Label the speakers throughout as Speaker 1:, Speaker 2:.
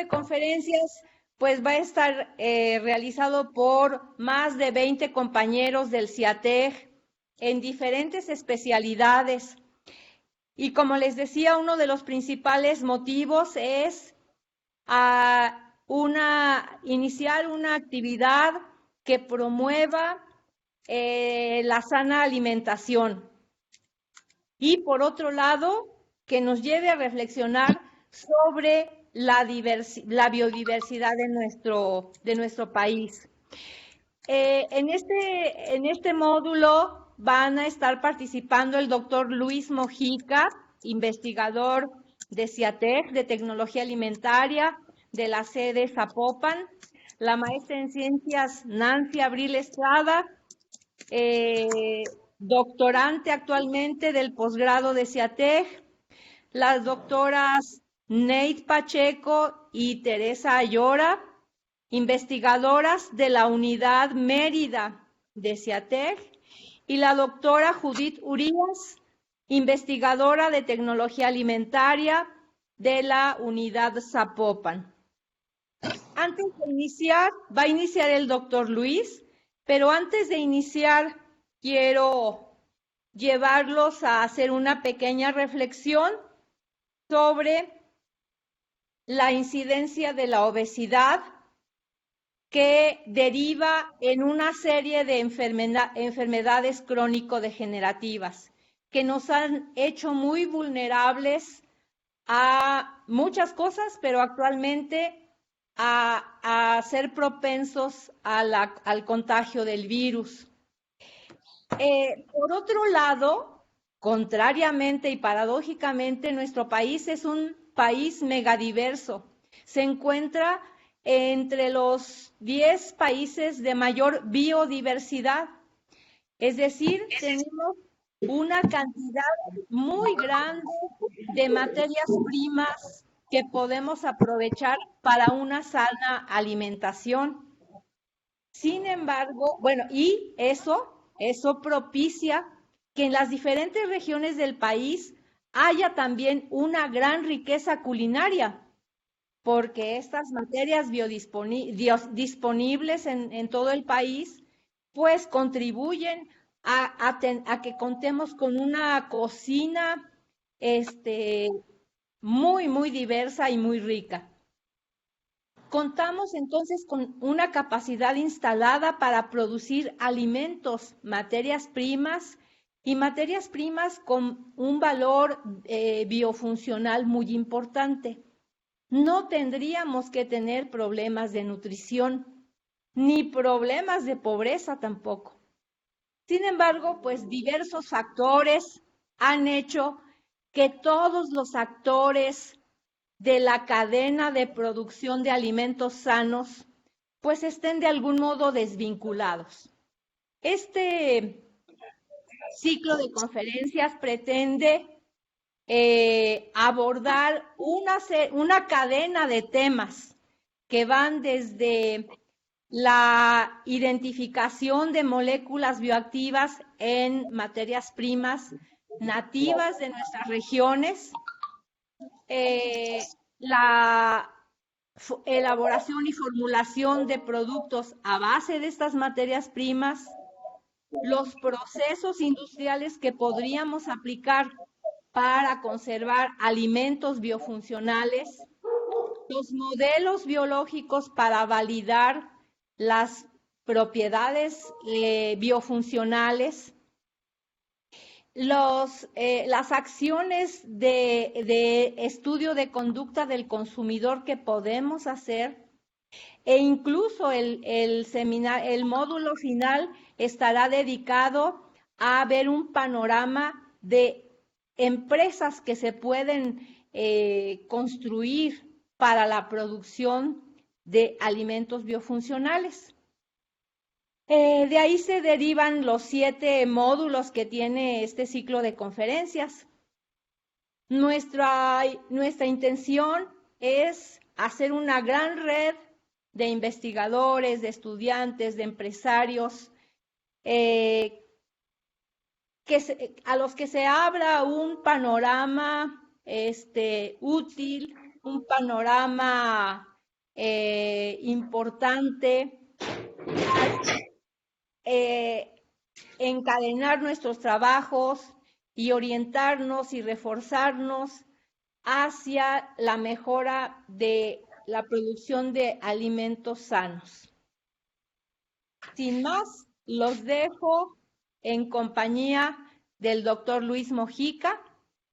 Speaker 1: conferencias pues va a estar realizado por más de 20 compañeros del CIATEG en diferentes especialidades. Y como les decía, uno de los principales motivos es iniciar una actividad que promueva la sana alimentación. Y por otro lado, que nos lleve a reflexionar sobre la biodiversidad de nuestro país. En este módulo van a estar participando el doctor Luis Mojica, investigador de CIATEG, de Tecnología Alimentaria, de la sede Zapopan, la maestra en Ciencias Nancy Abril Estrada, doctorante actualmente del posgrado de CIATEG, las doctoras Nate Pacheco y Teresa Ayora, investigadoras de la Unidad Mérida de CIATEG, y la doctora Judith Urías, investigadora de Tecnología Alimentaria de la Unidad Zapopan. Antes de iniciar, va a iniciar el doctor Luis, pero antes de iniciar quiero llevarlos a hacer una pequeña reflexión sobre la incidencia de la obesidad que deriva en una serie de enfermedades crónico-degenerativas que nos han hecho muy vulnerables a muchas cosas, pero actualmente a ser propensos al contagio del virus. Por otro lado, contrariamente y paradójicamente, nuestro país es un país megadiverso. Se encuentra entre los 10 países de mayor biodiversidad. Es decir, tenemos una cantidad muy grande de materias primas que podemos aprovechar para una sana alimentación. Sin embargo, bueno, y eso propicia que en las diferentes regiones del país haya también una gran riqueza culinaria, porque estas materias disponibles en todo el país, pues contribuyen a que contemos con una cocina muy, muy diversa y muy rica. Contamos entonces con una capacidad instalada para producir alimentos, materias primas y materias primas con un valor biofuncional muy importante. No tendríamos que tener problemas de nutrición, ni problemas de pobreza tampoco. Sin embargo, pues diversos factores han hecho que todos los actores de la cadena de producción de alimentos sanos, pues estén de algún modo desvinculados. Este ciclo de conferencias pretende abordar una cadena de temas que van desde la identificación de moléculas bioactivas en materias primas nativas de nuestras regiones, la elaboración y formulación de productos a base de estas materias primas, los procesos industriales que podríamos aplicar para conservar alimentos biofuncionales, los modelos biológicos para validar las propiedades biofuncionales, las acciones de estudio de conducta del consumidor que podemos hacer, e incluso el módulo final estará dedicado a ver un panorama de empresas que se pueden construir para la producción de alimentos biofuncionales. De ahí se derivan los 7 módulos que tiene este ciclo de conferencias. Nuestra intención es hacer una gran red de investigadores, de estudiantes, de empresarios, a los que se abra un panorama útil, un panorama importante encadenar nuestros trabajos y orientarnos y reforzarnos hacia la mejora de la producción de alimentos sanos. Sin más, los dejo en compañía del doctor Luis Mojica,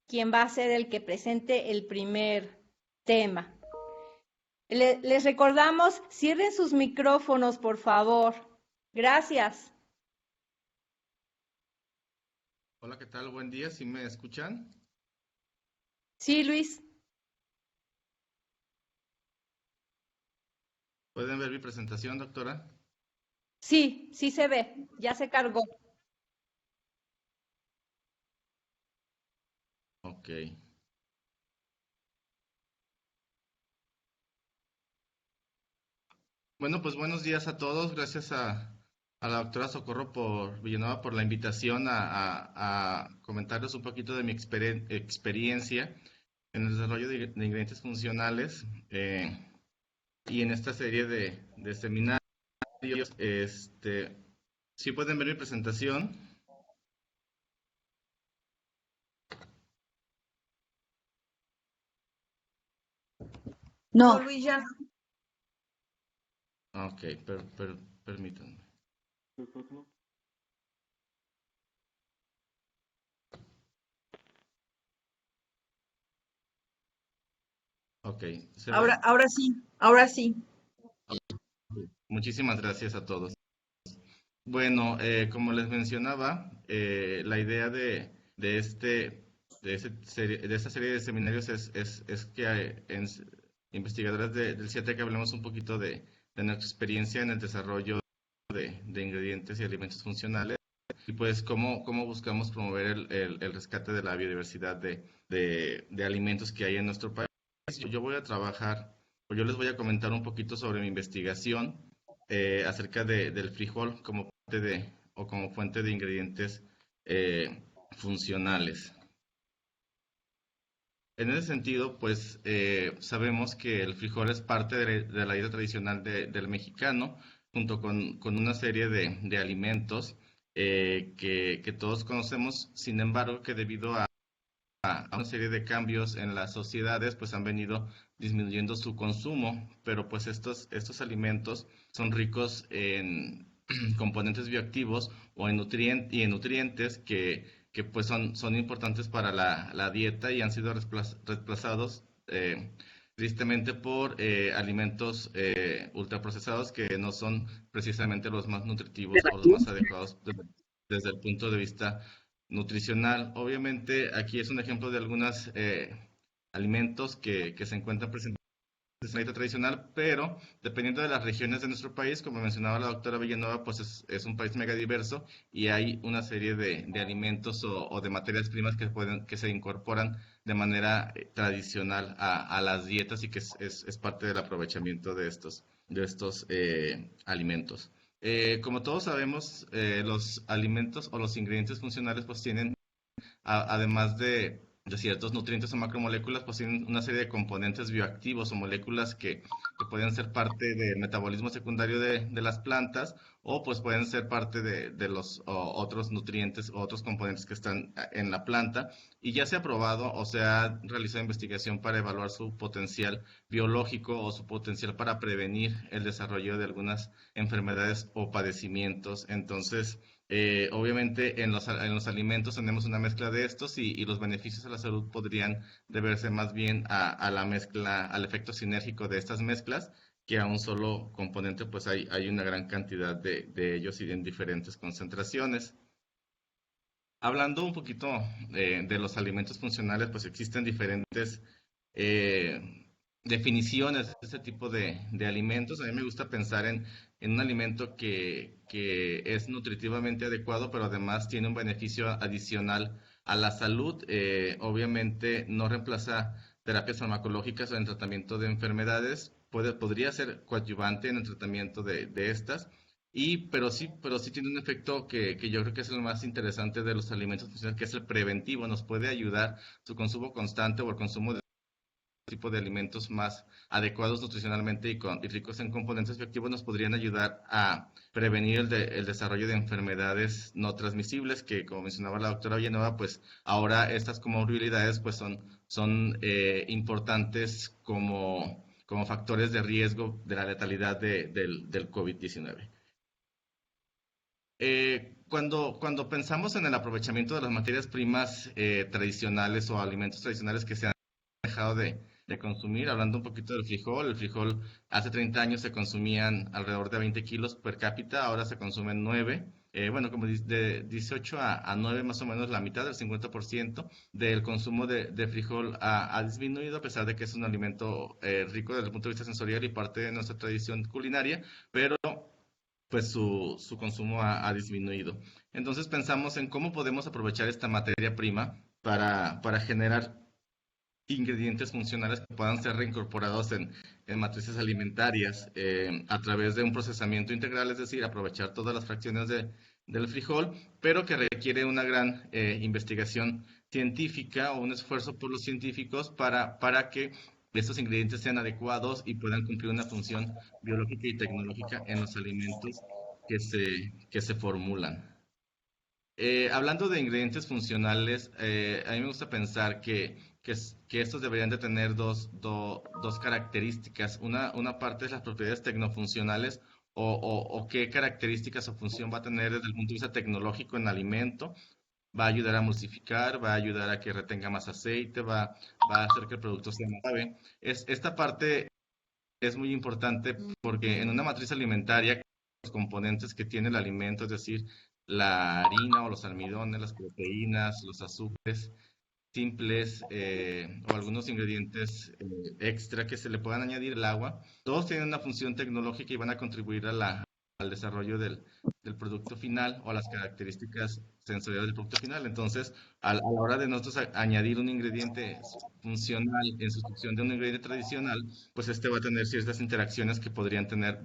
Speaker 1: quien va a ser el que presente el primer tema. Les recordamos, cierren sus micrófonos, por favor. Gracias.
Speaker 2: Hola, ¿qué tal? Buen día, ¿sí me escuchan?
Speaker 1: Sí, Luis.
Speaker 2: ¿Pueden ver mi presentación, doctora?
Speaker 1: Sí, sí se ve, ya se cargó.
Speaker 2: Ok. Bueno, pues buenos días a todos. Gracias a la doctora Socorro Villanueva por la invitación a comentarles un poquito de mi experiencia en el desarrollo de ingredientes funcionales y en esta serie de seminarios. ¿Sí pueden ver mi presentación?
Speaker 3: No, Luis, ya.
Speaker 2: Ok, permítanme. Ok, ¿se ve?
Speaker 3: Ahora sí, ahora sí.
Speaker 2: Muchísimas gracias a todos. Bueno, como les mencionaba, la idea de esta serie de seminarios es que investigadores del CIATEC hablemos un poquito de nuestra experiencia en el desarrollo de ingredientes y alimentos funcionales y pues cómo buscamos promover el rescate de la biodiversidad de alimentos que hay en nuestro país. Yo voy a trabajar, o yo les voy a comentar un poquito sobre mi investigación acerca del frijol como como fuente de ingredientes funcionales. En ese sentido, pues sabemos que el frijol es parte de la dieta tradicional del mexicano, junto con una serie de alimentos que todos conocemos, sin embargo, que debido a una serie de cambios en las sociedades, pues han venido disminuyendo su consumo, pero pues estos alimentos son ricos en componentes bioactivos o en nutrientes que pues son importantes para la dieta y han sido reemplazados tristemente por alimentos ultraprocesados que no son precisamente los más nutritivos o los más adecuados desde el punto de vista nutricional. Obviamente, aquí es un ejemplo de algunos alimentos que se encuentran presentes en la dieta tradicional, pero dependiendo de las regiones de nuestro país, como mencionaba la doctora Villanueva, pues es un país mega diverso y hay una serie de alimentos o de materias primas que se incorporan de manera tradicional a las dietas y que es parte del aprovechamiento de estos alimentos. Como todos sabemos, los alimentos o los ingredientes funcionales pues tienen además de ciertos nutrientes o macromoléculas, pues tienen una serie de componentes bioactivos o moléculas que pueden ser parte del metabolismo secundario de las plantas o pues pueden ser parte de los otros nutrientes o otros componentes que están en la planta y ya se ha probado o se ha realizado investigación para evaluar su potencial biológico o su potencial para prevenir el desarrollo de algunas enfermedades o padecimientos. Entonces, obviamente en los alimentos tenemos una mezcla de estos y los beneficios a la salud podrían deberse más bien a la mezcla, al efecto sinérgico de estas mezclas, que a un solo componente pues hay una gran cantidad de ellos y en diferentes concentraciones. Hablando un poquito de los alimentos funcionales, pues existen diferentes definiciones de este tipo de alimentos. A mí me gusta pensar en un alimento que es nutritivamente adecuado, pero además tiene un beneficio adicional a la salud. Obviamente no reemplaza terapias farmacológicas o en tratamiento de enfermedades. Podría ser coadyuvante en el tratamiento de estas. Pero sí tiene un efecto que yo creo que es el más interesante de los alimentos funcionales, que es el preventivo. Nos puede ayudar su consumo constante o el consumo tipo de alimentos más adecuados nutricionalmente y ricos en componentes bioactivos nos podrían ayudar a prevenir el desarrollo de enfermedades no transmisibles que, como mencionaba la doctora Villanueva, pues ahora estas comorbilidades pues son importantes como factores de riesgo de la letalidad del COVID-19. Cuando pensamos en el aprovechamiento de las materias primas tradicionales o alimentos tradicionales que se han dejado de consumir, hablando un poquito del frijol, el frijol hace 30 años se consumían alrededor de 20 kilos per cápita, ahora se consumen 9. Bueno, como de 18 a 9 más o menos la mitad, del 50% del consumo de frijol ha disminuido, a pesar de que es un alimento rico desde el punto de vista sensorial y parte de nuestra tradición culinaria, pero pues su consumo ha disminuido. Entonces pensamos en cómo podemos aprovechar esta materia prima para generar ingredientes funcionales que puedan ser reincorporados en matrices alimentarias a través de un procesamiento integral, es decir, aprovechar todas las fracciones del frijol, pero que requiere una gran investigación científica o un esfuerzo por los científicos para que estos ingredientes sean adecuados y puedan cumplir una función biológica y tecnológica en los alimentos que se formulan. Hablando de ingredientes funcionales, a mí me gusta pensar que estos deberían de tener dos características. Una parte es las propiedades tecnofuncionales o qué características o función va a tener desde el punto de vista tecnológico en alimento. Va a ayudar a emulsificar, va a ayudar a que retenga más aceite, va a hacer que el producto sea más suave. Esta parte es muy importante porque en una matriz alimentaria, los componentes que tiene el alimento, es decir, la harina o los almidones, las proteínas, los azúcares simples o algunos ingredientes extra que se le puedan añadir al agua, todos tienen una función tecnológica y van a contribuir al desarrollo del producto final o a las características sensoriales del producto final. Entonces, a la hora de nosotros añadir un ingrediente funcional en sustitución de un ingrediente tradicional, pues este va a tener ciertas interacciones que podrían tener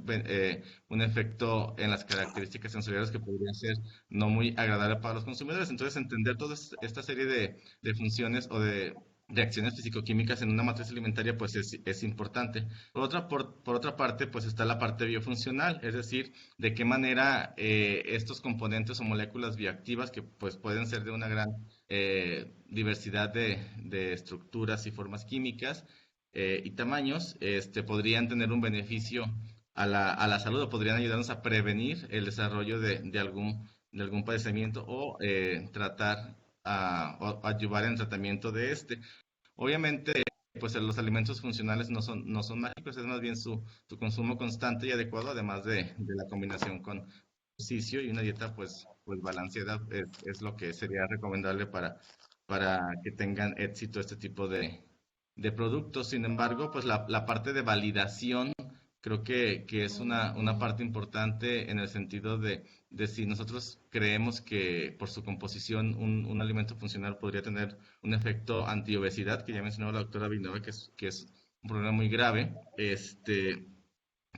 Speaker 2: un efecto en las características sensoriales que podrían ser no muy agradable para los consumidores. Entonces, entender toda esta serie de funciones o de acciones fisicoquímicas en una matriz alimentaria, pues es importante. Por otra parte, pues está la parte biofuncional, es decir, de qué manera estos componentes o moléculas bioactivas, que pues pueden ser de una gran diversidad de estructuras y formas químicas y tamaños, podrían tener un beneficio a la salud o podrían ayudarnos a prevenir el desarrollo de algún padecimiento o tratar o ayudar en el tratamiento de este. Obviamente, pues los alimentos funcionales no son mágicos, es más bien su consumo constante y adecuado, además de la combinación con ejercicio y una dieta pues balanceada es lo que sería recomendable para que tengan éxito este tipo de productos. Sin embargo, pues la parte de validación creo que es una parte importante en el sentido de si nosotros creemos que por su composición un alimento funcional podría tener un efecto antiobesidad, que ya mencionó la doctora Villanueva, que es un problema muy grave,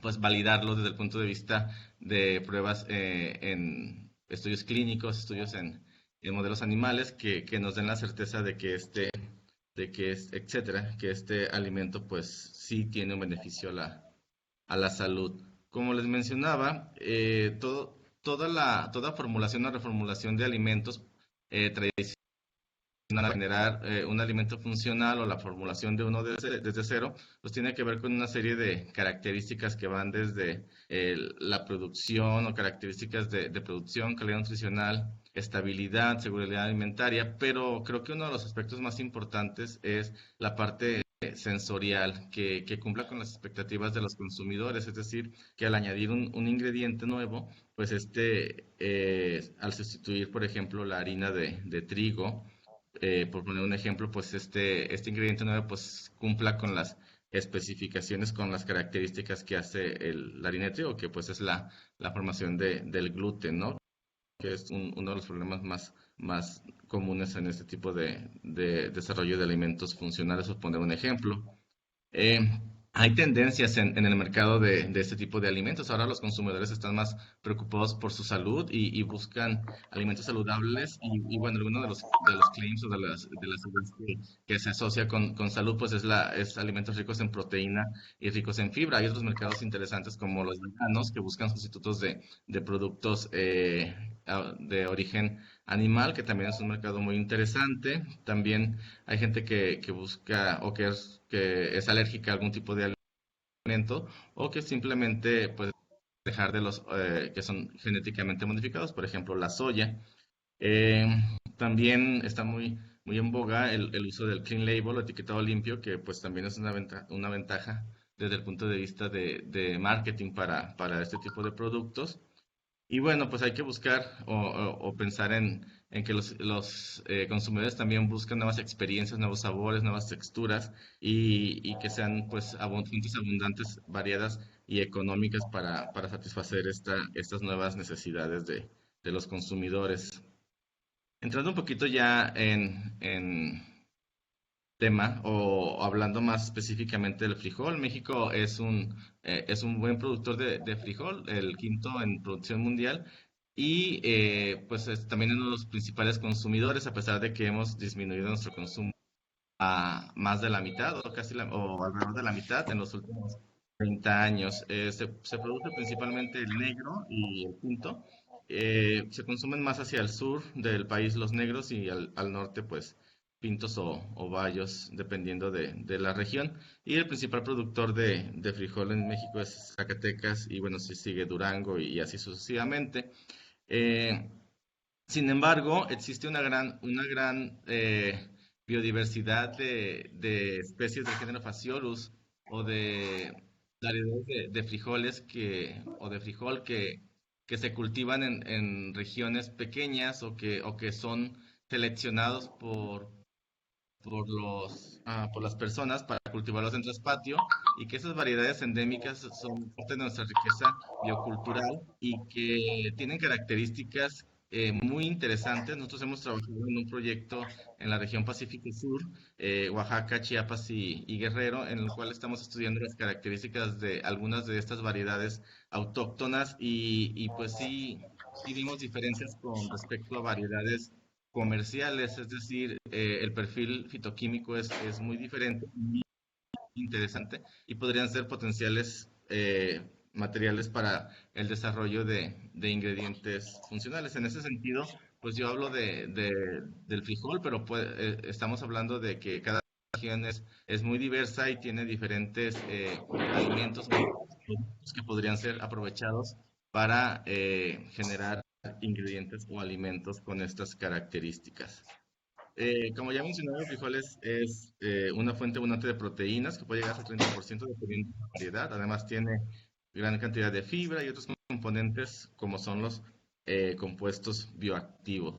Speaker 2: pues validarlo desde el punto de vista de pruebas en estudios clínicos, estudios en modelos animales, que nos den la certeza etcétera, que este alimento pues sí tiene un beneficio a la salud. Como les mencionaba, toda formulación o reformulación de alimentos tradicionales para generar un alimento funcional o la formulación de uno desde cero, pues tiene que ver con una serie de características que van desde la producción o características de producción, calidad nutricional, estabilidad, seguridad alimentaria, pero creo que uno de los aspectos más importantes es la parte sensorial, que cumpla con las expectativas de los consumidores, es decir, que al añadir un ingrediente nuevo, pues al sustituir, por ejemplo, la harina de trigo, por poner un ejemplo, pues este ingrediente nuevo pues cumpla con las especificaciones, con las características que hace la harina de trigo, que pues es la formación del gluten, ¿no? Que es uno de los problemas más comunes en este tipo de desarrollo de alimentos funcionales, por poner un ejemplo. Eh, hay tendencias en el mercado de este tipo de alimentos. Ahora los consumidores están más preocupados por su salud y buscan alimentos saludables. Bueno, alguno de los claims o de las ideas que se asocia con salud, pues es alimentos ricos en proteína y ricos en fibra. Hay otros mercados interesantes como los veganos que buscan sustitutos de productos de origen animal, que también es un mercado muy interesante. También hay gente que busca o que es alérgica a algún tipo de alimento o que simplemente puede dejar de los que son genéticamente modificados, por ejemplo, la soya. Eh, También está muy en boga el uso del clean label o etiquetado limpio, que pues también es una ventaja desde el punto de vista de marketing para este tipo de productos. Y bueno, pues hay que buscar o pensar en que los consumidores también buscan nuevas experiencias, nuevos sabores, nuevas texturas y que sean pues fuentes abundantes, variadas y económicas para satisfacer estas nuevas necesidades de los consumidores. Entrando un poquito ya en tema o hablando más específicamente del frijol, México es un buen productor de frijol, el quinto en producción mundial y pues es también uno de los principales consumidores a pesar de que hemos disminuido nuestro consumo a más de la mitad o o alrededor de la mitad en los últimos 30 años. Se produce principalmente el negro y el tinto. Se consumen más hacia el sur del país los negros y al norte pues pintos o bayos dependiendo de la región. Y el principal productor de frijol en México es Zacatecas y bueno, se sigue Durango y así sucesivamente. Eh, Sin embargo, existe una gran biodiversidad de especies del género Phaseolus o de variedades de frijoles o de frijol que se cultivan en regiones pequeñas o que son seleccionados por las personas para cultivarlos en traspatio y que esas variedades endémicas son parte de nuestra riqueza biocultural y que tienen características muy interesantes. Nosotros hemos trabajado en un proyecto en la región Pacífico Sur, Oaxaca, Chiapas y Guerrero, en el cual estamos estudiando las características de algunas de estas variedades autóctonas y pues sí vimos diferencias con respecto a variedades comerciales, es decir, el perfil fitoquímico es muy diferente, muy interesante y podrían ser potenciales materiales para el desarrollo de ingredientes funcionales. En ese sentido, pues yo hablo del frijol, pero estamos hablando de que cada región es muy diversa y tiene diferentes alimentos que podrían ser aprovechados para generar ingredientes o alimentos con estas características. Como ya mencionaba, el frijol es una fuente abundante de proteínas que puede llegar hasta 30% dependiendo de la variedad. Además tiene gran cantidad de fibra y otros componentes como son los compuestos bioactivos.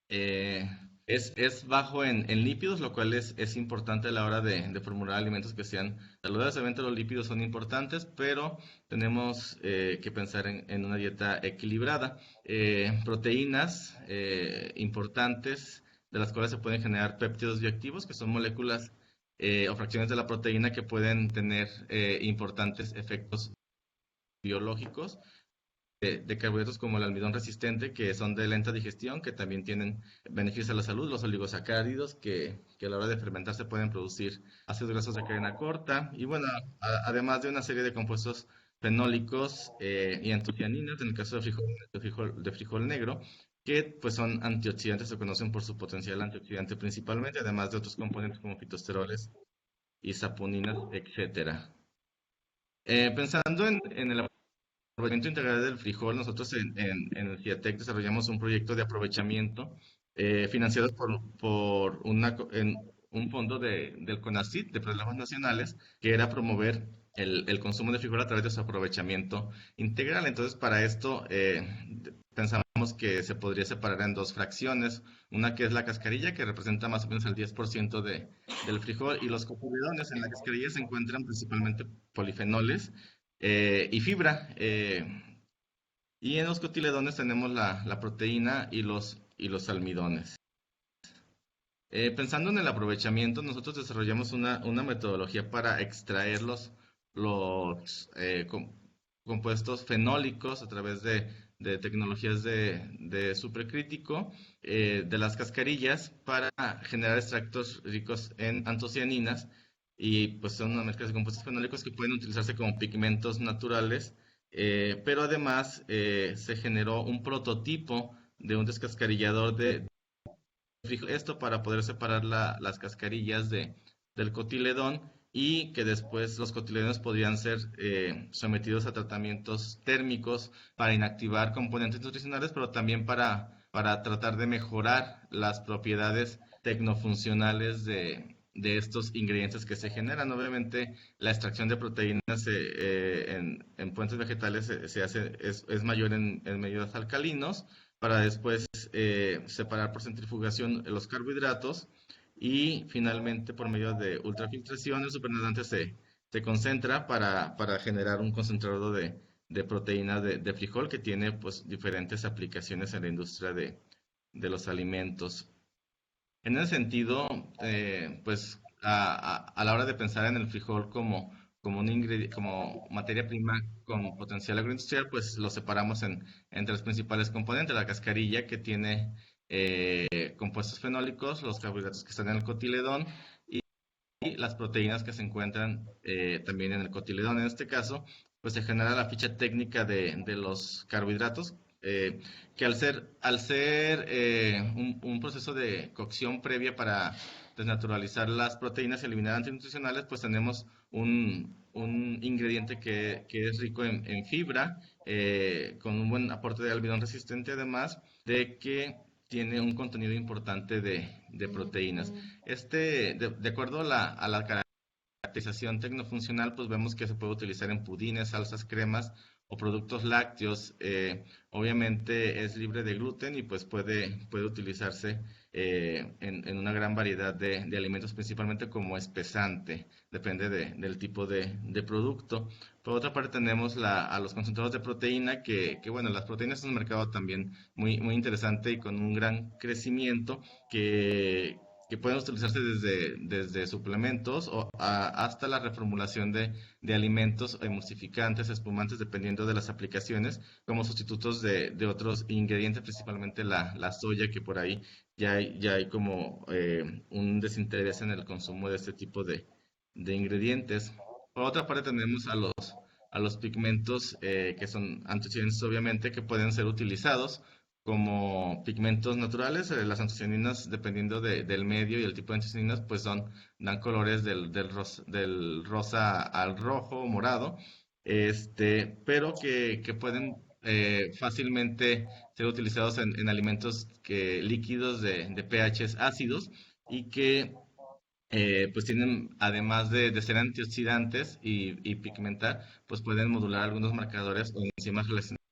Speaker 2: Eh, es bajo en lípidos, lo cual es importante a la hora de formular alimentos que sean saludables. Obviamente los lípidos son importantes, pero tenemos que pensar en una dieta equilibrada. Proteínas importantes, de las cuales se pueden generar péptidos bioactivos, que son moléculas o fracciones de la proteína que pueden tener importantes efectos biológicos de carbohidratos como el almidón resistente, que son de lenta digestión, que también tienen beneficios a la salud, los oligosacáridos, que a la hora de fermentarse pueden producir ácidos grasos de cadena corta, y bueno, además de una serie de compuestos fenólicos y antocianinas, en el caso de frijol negro, que pues son antioxidantes, se conocen por su potencial antioxidante principalmente, además de otros componentes como fitosteroles y saponinas, etcétera. Pensando en el aprovechamiento integral del frijol, nosotros en el CIATEC desarrollamos un proyecto de aprovechamiento financiado en un fondo del CONACYT, de programas nacionales, que era promover el consumo de frijol a través de su aprovechamiento integral. Entonces, para esto pensamos que se podría separar en dos fracciones, una que es la cascarilla, que representa más o menos el 10% del frijol, y los cotiledones. En la cascarilla se encuentran principalmente polifenoles y fibra. Y en los cotiledones tenemos la proteína y los almidones. Pensando en el aprovechamiento, nosotros desarrollamos una metodología para extraer los compuestos fenólicos a través de tecnologías de supercrítico de las cascarillas para generar extractos ricos en antocianinas y pues son una mezcla de compuestos fenólicos que pueden utilizarse como pigmentos naturales, pero además se generó un prototipo de un descascarillador de esto para poder separar las cascarillas del cotiledón y que después los cotiledones podrían ser sometidos a tratamientos térmicos para inactivar componentes nutricionales, pero también para tratar de mejorar las propiedades tecnofuncionales de estos ingredientes que se generan. Obviamente, la extracción de proteínas en fuentes vegetales es mayor en medios alcalinos, para después separar por centrifugación los carbohidratos y finalmente por medio de ultrafiltración el supernatante se concentra para generar un concentrador de proteína de frijol que tiene pues diferentes aplicaciones en la industria de los alimentos. En ese sentido, pues a la hora de pensar en el frijol como materia prima con potencial agroindustrial, pues lo separamos en tres principales componentes: la cascarilla, que tiene compuestos fenólicos, los carbohidratos que están en el cotiledón y las proteínas que se encuentran también en el cotiledón. En este caso, pues se genera la ficha técnica de los carbohidratos, que al ser un proceso de cocción previa para desnaturalizar las proteínas y eliminar antinutricionales, pues tenemos un ingrediente que es rico en fibra, con un buen aporte de almidón resistente, además de que tiene un contenido importante de proteínas. De acuerdo a la caracterización tecnofuncional, pues vemos que se puede utilizar en pudines, salsas, cremas o productos lácteos. Obviamente es libre de gluten y pues puede utilizarse en una gran variedad de alimentos, principalmente como espesante, depende del tipo de producto. Por otra parte tenemos a los concentrados de proteína, bueno, las proteínas es un mercado también muy interesante y con un gran crecimiento que pueden utilizarse desde suplementos hasta la reformulación de alimentos emulsificantes, espumantes, dependiendo de las aplicaciones, como sustitutos de otros ingredientes, principalmente la soya, que por ahí ya hay como un desinterés en el consumo de este tipo de ingredientes. Por otra parte tenemos a los pigmentos que son antioxidantes, obviamente, que pueden ser utilizados como pigmentos naturales. Las antocianinas, dependiendo del medio y el tipo de antocianinas, pues dan colores del rosa al rojo, morado, pero que pueden fácilmente ser utilizados en alimentos líquidos de pHs ácidos y que pues tienen, además de ser antioxidantes y pigmentar, pues pueden modular algunos marcadores o enzimas relacionadas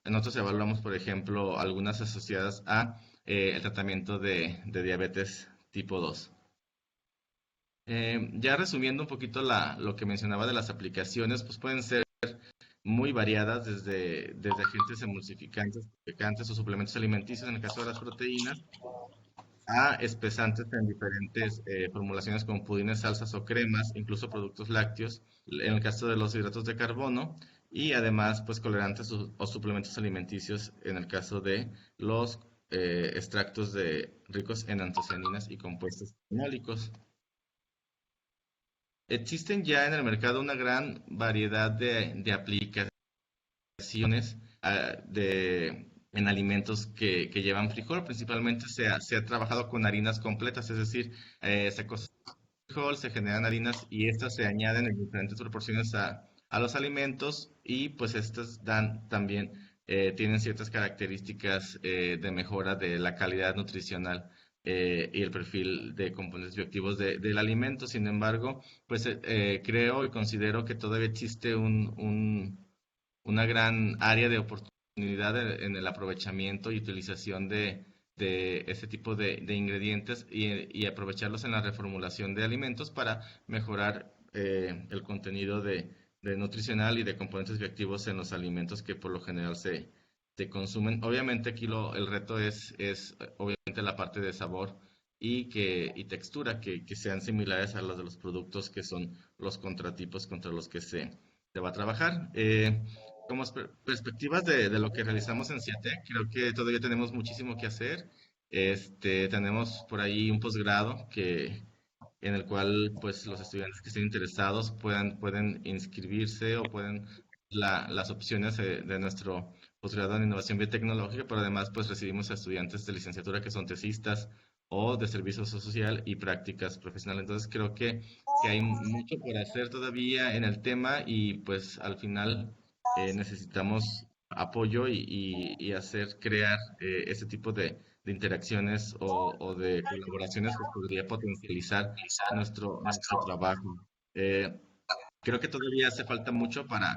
Speaker 2: en otros evaluamos, por ejemplo, algunas asociadas a el tratamiento de diabetes tipo 2. Ya resumiendo un poquito lo que mencionaba de las aplicaciones, pues pueden ser muy variadas, desde agentes emulsificantes, picantes o suplementos alimenticios en el caso de las proteínas, a espesantes en diferentes formulaciones como pudines, salsas o cremas, incluso productos lácteos, en el caso de los hidratos de carbono, y además pues colorantes o suplementos alimenticios en el caso de los extractos ricos en antocianinas y compuestos fenólicos. Existen ya en el mercado una gran variedad de aplicaciones en alimentos que llevan frijol. Principalmente se ha trabajado con harinas completas, es decir, se cocina frijol, se generan harinas y estas se añaden en diferentes proporciones a los alimentos y pues estas también tienen ciertas características de mejora de la calidad nutricional y el perfil de componentes bioactivos del alimento. Sin embargo, pues creo y considero que todavía existe una gran área de oportunidad en el aprovechamiento y utilización de este tipo de ingredientes y aprovecharlos en la reformulación de alimentos para mejorar el contenido de nutricional y de componentes bioactivos en los alimentos que por lo general se consumen. Obviamente aquí el reto es obviamente la parte de sabor y textura que sean similares a las de los productos que son los contratipos contra los que se va a trabajar. Como perspectivas de lo que realizamos en CIATEC, creo que todavía tenemos muchísimo que hacer. Tenemos por ahí un posgrado en el cual pues los estudiantes que estén interesados pueden inscribirse o pueden las opciones de nuestro posgrado en innovación biotecnológica, pero además pues recibimos a estudiantes de licenciatura que son tesistas o de servicio social y prácticas profesionales. Entonces creo que hay mucho por hacer todavía en el tema y pues al final necesitamos apoyo y hacer crear ese tipo de interacciones o de colaboraciones que podría potencializar nuestro trabajo. Eh, Creo que todavía hace falta mucho para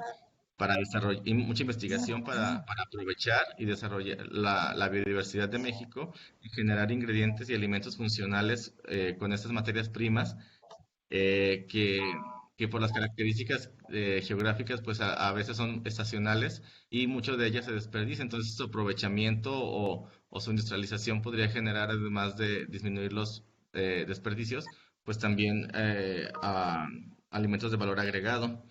Speaker 2: desarrollar y mucha investigación para aprovechar y desarrollar la biodiversidad de México y generar ingredientes y alimentos funcionales con estas materias primas que por las características geográficas pues a veces son estacionales y mucho de ellas se desperdicia. Entonces su aprovechamiento o su industrialización podría generar, además de disminuir los desperdicios, pues también alimentos de valor agregado.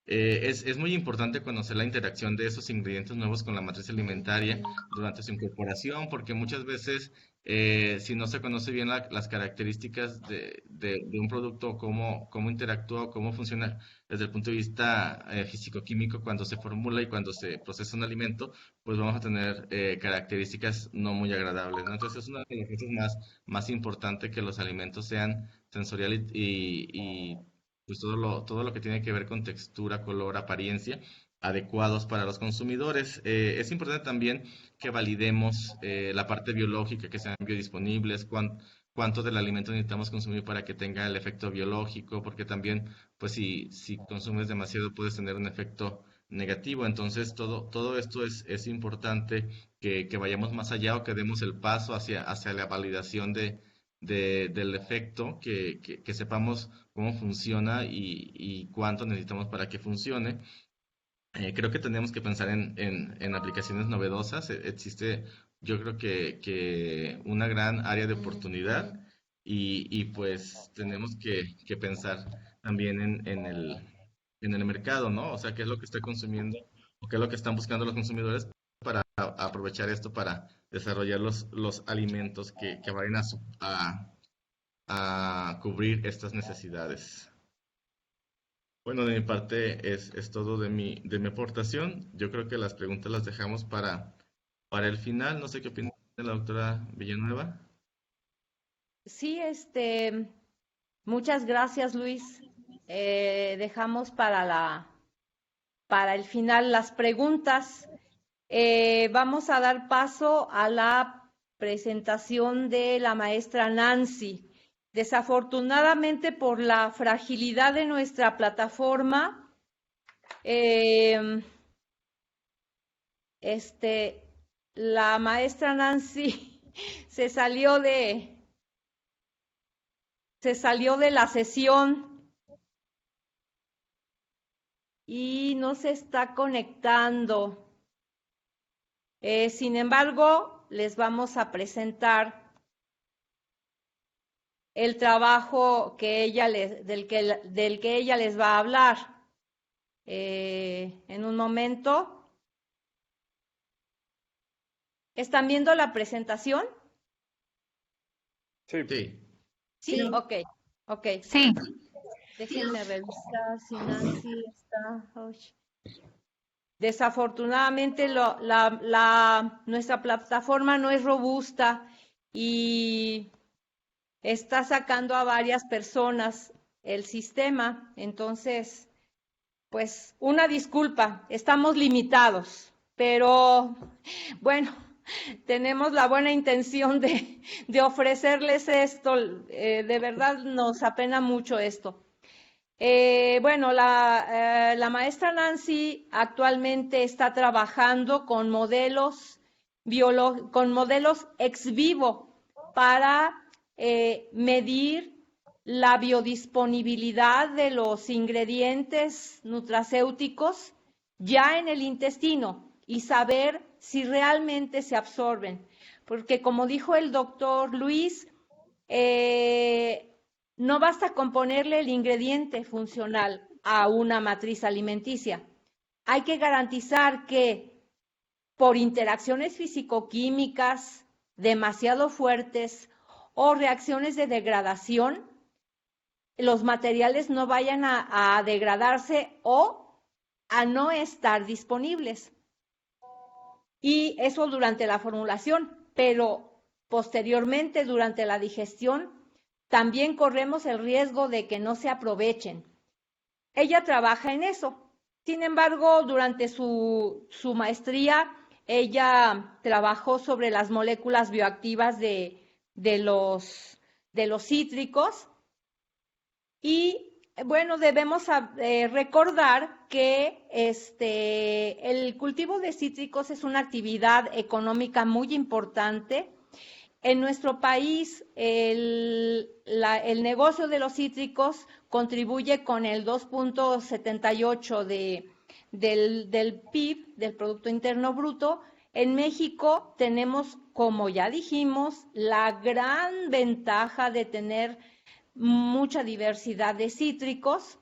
Speaker 2: Es muy importante conocer la interacción de esos ingredientes nuevos con la matriz alimentaria durante su incorporación, porque muchas veces, si no se conoce bien las características de un producto, cómo interactúa o cómo funciona desde el punto de vista físico-químico cuando se formula y cuando se procesa un alimento, pues vamos a tener características no muy agradables, ¿no? Entonces es una de las cosas más importantes que los alimentos sean sensoriales y pues todo lo que tiene que ver con textura, color, apariencia, adecuados para los consumidores. Es importante también que validemos la parte biológica, que sean biodisponibles, cuánto del alimento necesitamos consumir para que tenga el efecto biológico, porque también, pues si consumes demasiado puedes tener un efecto negativo. Entonces, todo esto es importante que vayamos más allá o que demos el paso hacia la validación del efecto, que sepamos cómo funciona y cuánto necesitamos para que funcione. Creo que tenemos que pensar en aplicaciones novedosas. Existe, yo creo que una gran área de oportunidad y pues tenemos que pensar también en el mercado, ¿no? O sea, qué es lo que está consumiendo o qué es lo que están buscando los consumidores para aprovechar esto para desarrollar los alimentos que vayan a cubrir estas necesidades. Bueno, de mi parte es todo de mi aportación. Yo creo que las preguntas las dejamos para el final. No sé qué opina la doctora Villanueva.
Speaker 1: Sí, muchas gracias, Luis. Dejamos para el final las preguntas. Vamos a dar paso a la presentación de la maestra Nancy. Desafortunadamente, por la fragilidad de nuestra plataforma, eh, este, la maestra Nancy se salió de la sesión y no se está conectando. Sin embargo, les vamos a presentar el trabajo del que ella les va a hablar. En un momento. ¿Están viendo la presentación?
Speaker 3: Sí.
Speaker 2: Sí.
Speaker 1: Sí,
Speaker 3: Sí.
Speaker 1: ok.
Speaker 4: Sí,
Speaker 1: Déjenme revisar si Nancy está. Desafortunadamente nuestra plataforma no es robusta y está sacando a varias personas el sistema. Entonces, pues una disculpa, estamos limitados, pero bueno, tenemos la buena intención de ofrecerles esto. De verdad nos apena mucho esto. Bueno, la maestra Nancy actualmente está trabajando con modelos ex vivo para medir la biodisponibilidad de los ingredientes nutracéuticos ya en el intestino y saber si realmente se absorben. Porque como dijo el doctor Luis, no basta con ponerle el ingrediente funcional a una matriz alimenticia. Hay que garantizar que por interacciones físico-químicas demasiado fuertes o reacciones de degradación, los materiales no vayan a degradarse o a no estar disponibles. Y eso durante la formulación, pero posteriormente durante la digestión también corremos el riesgo de que no se aprovechen. Ella trabaja en eso. Sin embargo, durante su maestría, ella trabajó sobre las moléculas bioactivas de los cítricos y bueno, debemos recordar que el cultivo de cítricos es una actividad económica muy importante. En nuestro país, el negocio de los cítricos contribuye con el 2.78 del PIB, del Producto Interno Bruto. En México tenemos, como ya dijimos, la gran ventaja de tener mucha diversidad de cítricos,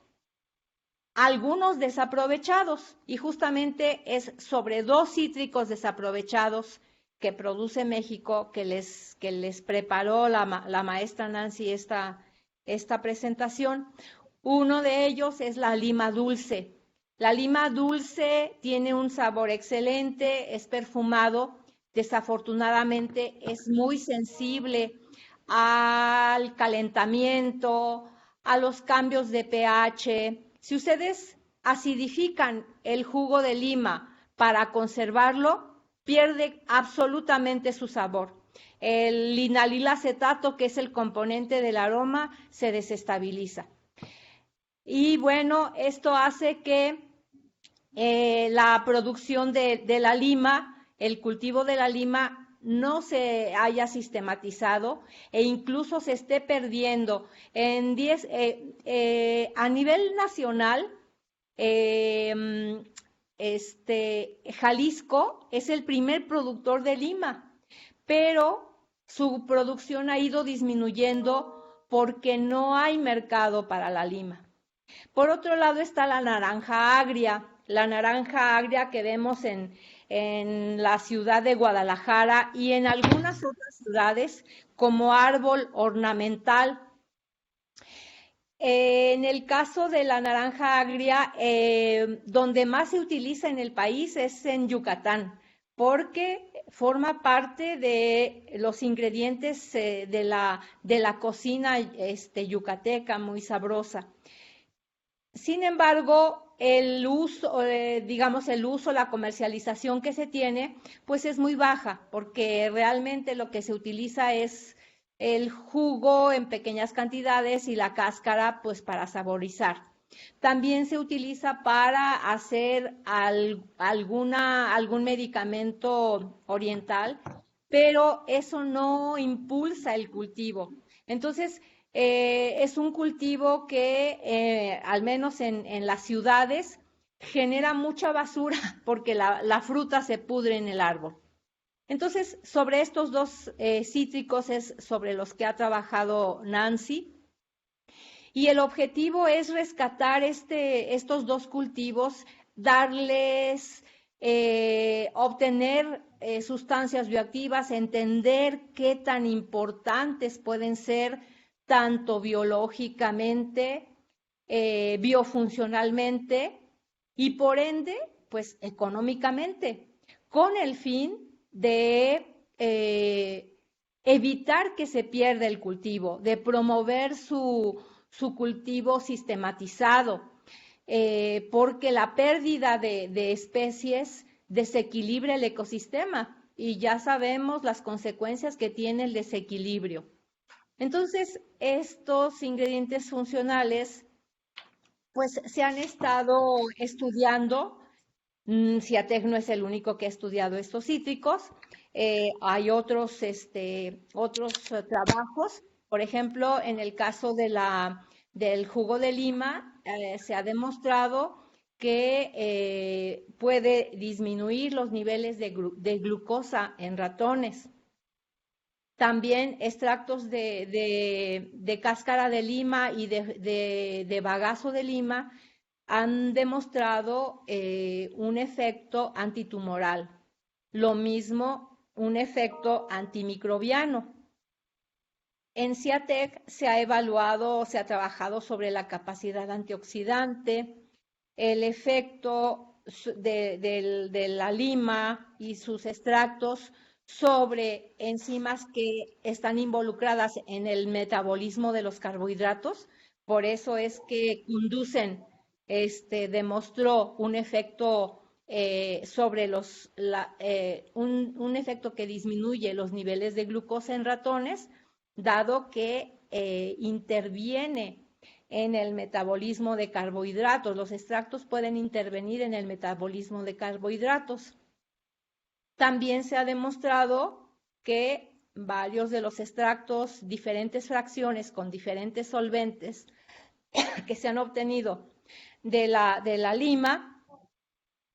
Speaker 1: algunos desaprovechados, y justamente es sobre 2 cítricos desaprovechados que produce México que les preparó la maestra Nancy esta presentación. Uno de ellos es la lima dulce. La lima dulce tiene un sabor excelente, es perfumado, desafortunadamente es muy sensible al calentamiento, a los cambios de pH. Si ustedes acidifican el jugo de lima para conservarlo, pierde absolutamente su sabor. El linalil acetato, que es el componente del aroma, se desestabiliza. Y bueno, esto hace que la producción de la lima, el cultivo de la lima, no se haya sistematizado e incluso se esté perdiendo. A nivel nacional, Jalisco es el primer productor de lima, pero su producción ha ido disminuyendo porque no hay mercado para la lima. Por otro lado está la naranja agria que vemos en la ciudad de Guadalajara y en algunas otras ciudades como árbol ornamental. En el caso de la naranja agria, donde más se utiliza en el país es en Yucatán, porque forma parte de los ingredientes de la cocina yucateca, muy sabrosa. Sin embargo, el uso, la comercialización que se tiene, pues es muy baja, porque realmente lo que se utiliza es el jugo en pequeñas cantidades y la cáscara, pues para saborizar. También se utiliza para hacer algún medicamento oriental, pero eso no impulsa el cultivo. Entonces, es un cultivo que, al menos en las ciudades, genera mucha basura porque la fruta se pudre en el árbol. Entonces, sobre estos 2 cítricos es sobre los que ha trabajado Nancy. Y el objetivo es rescatar estos 2 cultivos, darles, obtener sustancias bioactivas, entender qué tan importantes pueden ser tanto biológicamente, biofuncionalmente y por ende, pues económicamente, con el fin de evitar que se pierda el cultivo, de promover su cultivo sistematizado, porque la pérdida de especies desequilibra el ecosistema y ya sabemos las consecuencias que tiene el desequilibrio. Entonces, estos ingredientes funcionales, pues se han estado estudiando. Ciatec no es el único que ha estudiado estos cítricos. Hay otros trabajos. Por ejemplo, en el caso del jugo de lima, se ha demostrado que puede disminuir los niveles de glucosa en ratones. También extractos de cáscara de lima y de bagazo de lima han demostrado un efecto antitumoral. Lo mismo, un efecto antimicrobiano. En CIATEC se ha evaluado, se ha trabajado sobre la capacidad antioxidante, el efecto de la lima y sus extractos sobre enzimas que están involucradas en el metabolismo de los carbohidratos. Por eso es que conducen, demostró un efecto sobre un efecto que disminuye los niveles de glucosa en ratones, dado que interviene en el metabolismo de carbohidratos. Los extractos pueden intervenir en el metabolismo de carbohidratos. También se ha demostrado que varios de los extractos, diferentes fracciones con diferentes solventes que se han obtenido de la lima,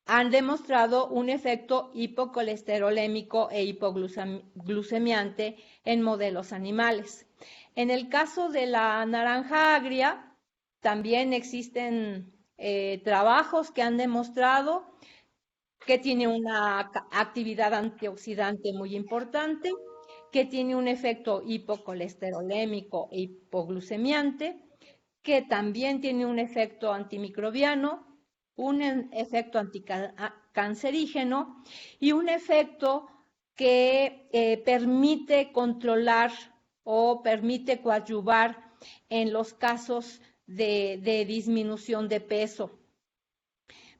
Speaker 1: han demostrado un efecto hipocolesterolémico e hipoglucemiante en modelos animales. En el caso de la naranja agria, también existen trabajos que han demostrado que tiene una actividad antioxidante muy importante, que tiene un efecto hipocolesterolémico e hipoglucemiante, que también tiene un efecto antimicrobiano, un efecto anticancerígeno y un efecto que permite controlar o permite coadyuvar en los casos de disminución de peso,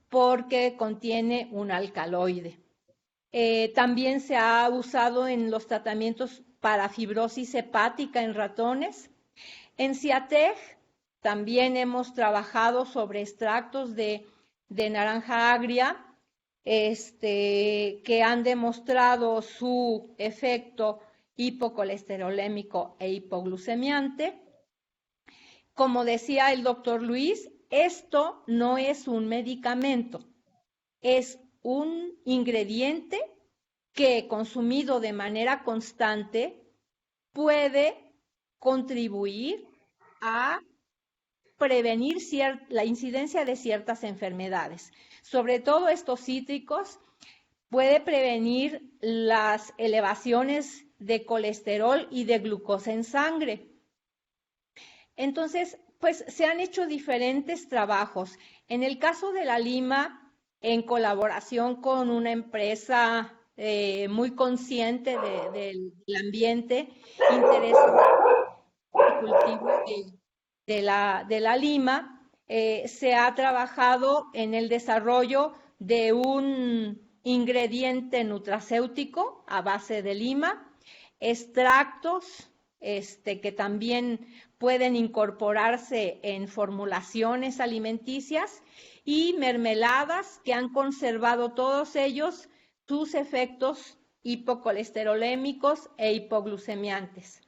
Speaker 1: porque contiene un alcaloide. También se ha usado en los tratamientos para fibrosis hepática en ratones. En CIATEC también hemos trabajado sobre extractos de naranja agria que han demostrado su efecto hipocolesterolémico e hipoglucemiante. Como decía el doctor Luis, esto no es un medicamento, es un ingrediente que consumido de manera constante puede contribuir a prevenir la incidencia de ciertas enfermedades. Sobre todo estos cítricos, puede prevenir las elevaciones de colesterol y de glucosa en sangre. Entonces, pues se han hecho diferentes trabajos. En el caso de la lima, en colaboración con una empresa muy consciente del ambiente, interesada en el cultivo de la lima, se ha trabajado en el desarrollo de un ingrediente nutracéutico a base de lima, extractos que también pueden incorporarse en formulaciones alimenticias y mermeladas que han conservado todos ellos sus efectos hipocolesterolémicos e hipoglucemiantes.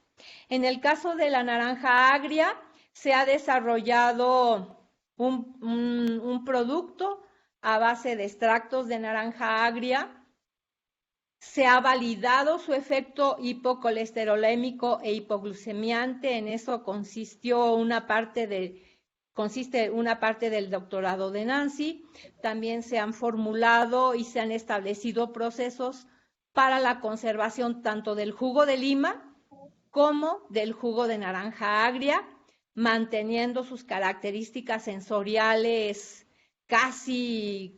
Speaker 1: En el caso de la naranja agria, se ha desarrollado un producto a base de extractos de naranja agria. Se ha validado su efecto hipocolesterolémico e hipoglucemiante. En eso consiste una parte del doctorado de Nancy. También se han formulado y se han establecido procesos para la conservación tanto del jugo de lima como del jugo de naranja agria, manteniendo sus características sensoriales casi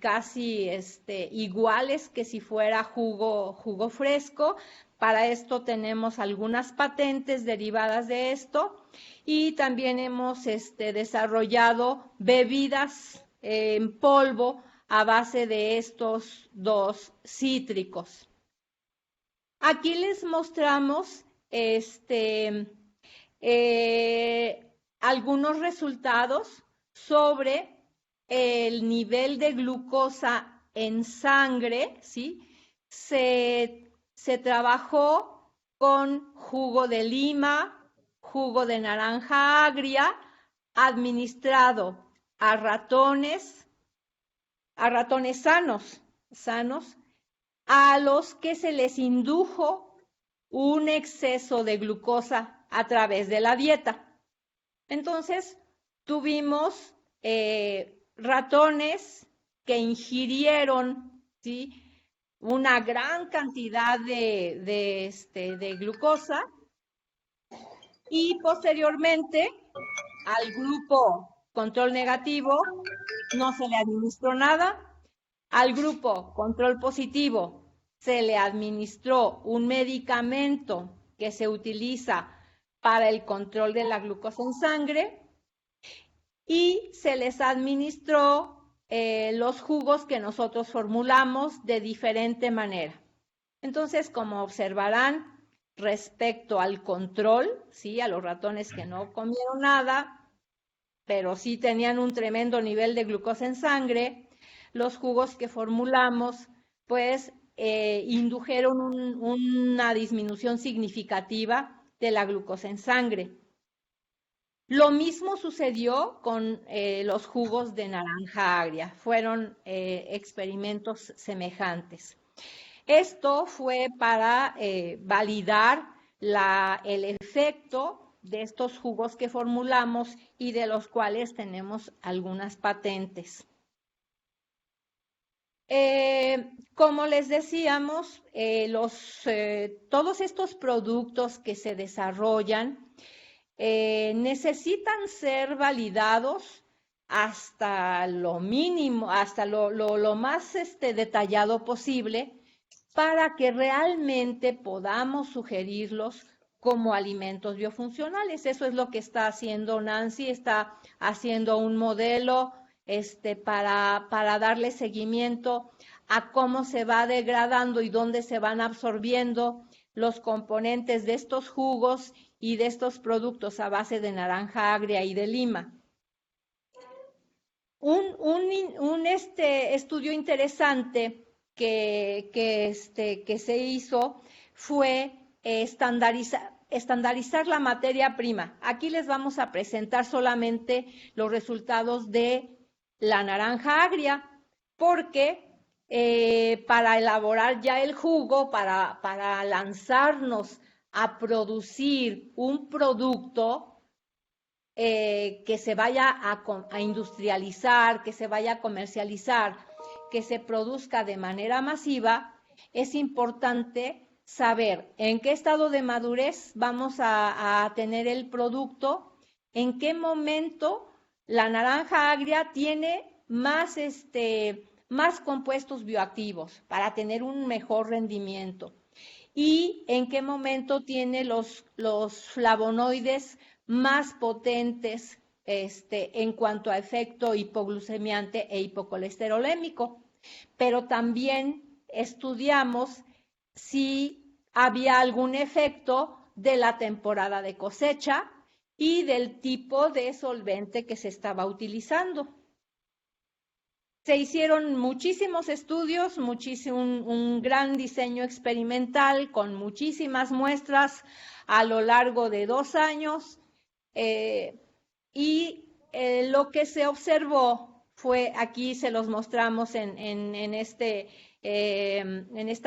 Speaker 1: iguales que si fuera jugo fresco. Para esto tenemos algunas patentes derivadas de esto y también hemos desarrollado bebidas en polvo a base de estos dos cítricos. Aquí les mostramos algunos resultados sobre el nivel de glucosa en sangre, ¿sí? Se trabajó con jugo de lima, jugo de naranja agria, administrado a ratones sanos, a los que se les indujo un exceso de glucosa a través de la dieta. Entonces, tuvimos ratones que ingirieron, ¿sí?, una gran cantidad de glucosa, y posteriormente al grupo control negativo no se le administró nada, al grupo control positivo se le administró un medicamento que se utiliza para el control de la glucosa en sangre, y se les administró los jugos que nosotros formulamos de diferente manera. Entonces, como observarán, respecto al control, ¿sí?, a los ratones que no comieron nada, pero sí tenían un tremendo nivel de glucosa en sangre, los jugos que formulamos, pues, indujeron una disminución significativa de la glucosa en sangre. Lo mismo sucedió con los jugos de naranja agria. Fueron experimentos semejantes. Esto fue para validar el efecto de estos jugos que formulamos y de los cuales tenemos algunas patentes. Como les decíamos, todos estos productos que se desarrollan necesitan ser validados hasta lo mínimo, hasta lo más detallado posible, para que realmente podamos sugerirlos como alimentos biofuncionales. Eso es lo que está haciendo Nancy, está haciendo un modelo para darle seguimiento a cómo se va degradando y dónde se van absorbiendo los componentes de estos jugos y de estos productos a base de naranja agria y de lima. Un estudio interesante que se hizo fue estandarizar la materia prima. Aquí les vamos a presentar solamente los resultados de la naranja agria, porque para elaborar ya el jugo, para lanzarnos a producir un producto que se vaya a industrializar, que se vaya a comercializar, que se produzca de manera masiva, es importante saber en qué estado de madurez vamos a tener el producto, en qué momento la naranja agria tiene más compuestos bioactivos para tener un mejor rendimiento, y en qué momento tiene los flavonoides más potentes en cuanto a efecto hipoglucemiante e hipocolesterolémico. Pero también estudiamos si había algún efecto de la temporada de cosecha y del tipo de solvente que se estaba utilizando. Se hicieron muchísimos estudios, un gran diseño experimental con muchísimas muestras a lo largo de 2 años, y lo que se observó fue, aquí se los mostramos en esta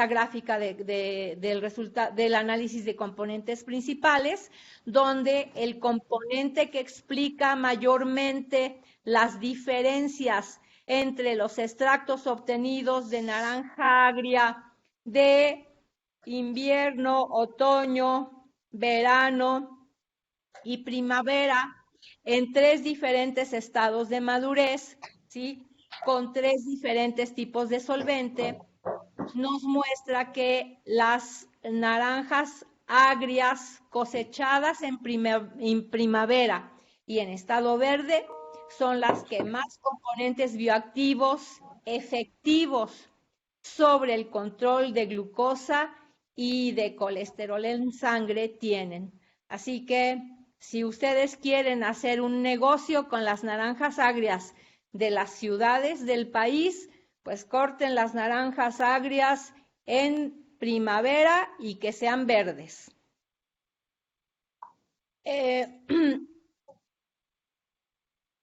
Speaker 1: gráfica del análisis de componentes principales, donde el componente que explica mayormente las diferencias entre los extractos obtenidos de naranja agria de invierno, otoño, verano y primavera, en 3 diferentes estados de madurez, ¿sí?, con 3 diferentes tipos de solvente, nos muestra que las naranjas agrias cosechadas en primavera y en estado verde son las que más componentes bioactivos efectivos sobre el control de glucosa y de colesterol en sangre tienen. Así que si ustedes quieren hacer un negocio con las naranjas agrias de las ciudades del país, pues corten las naranjas agrias en primavera y que sean verdes.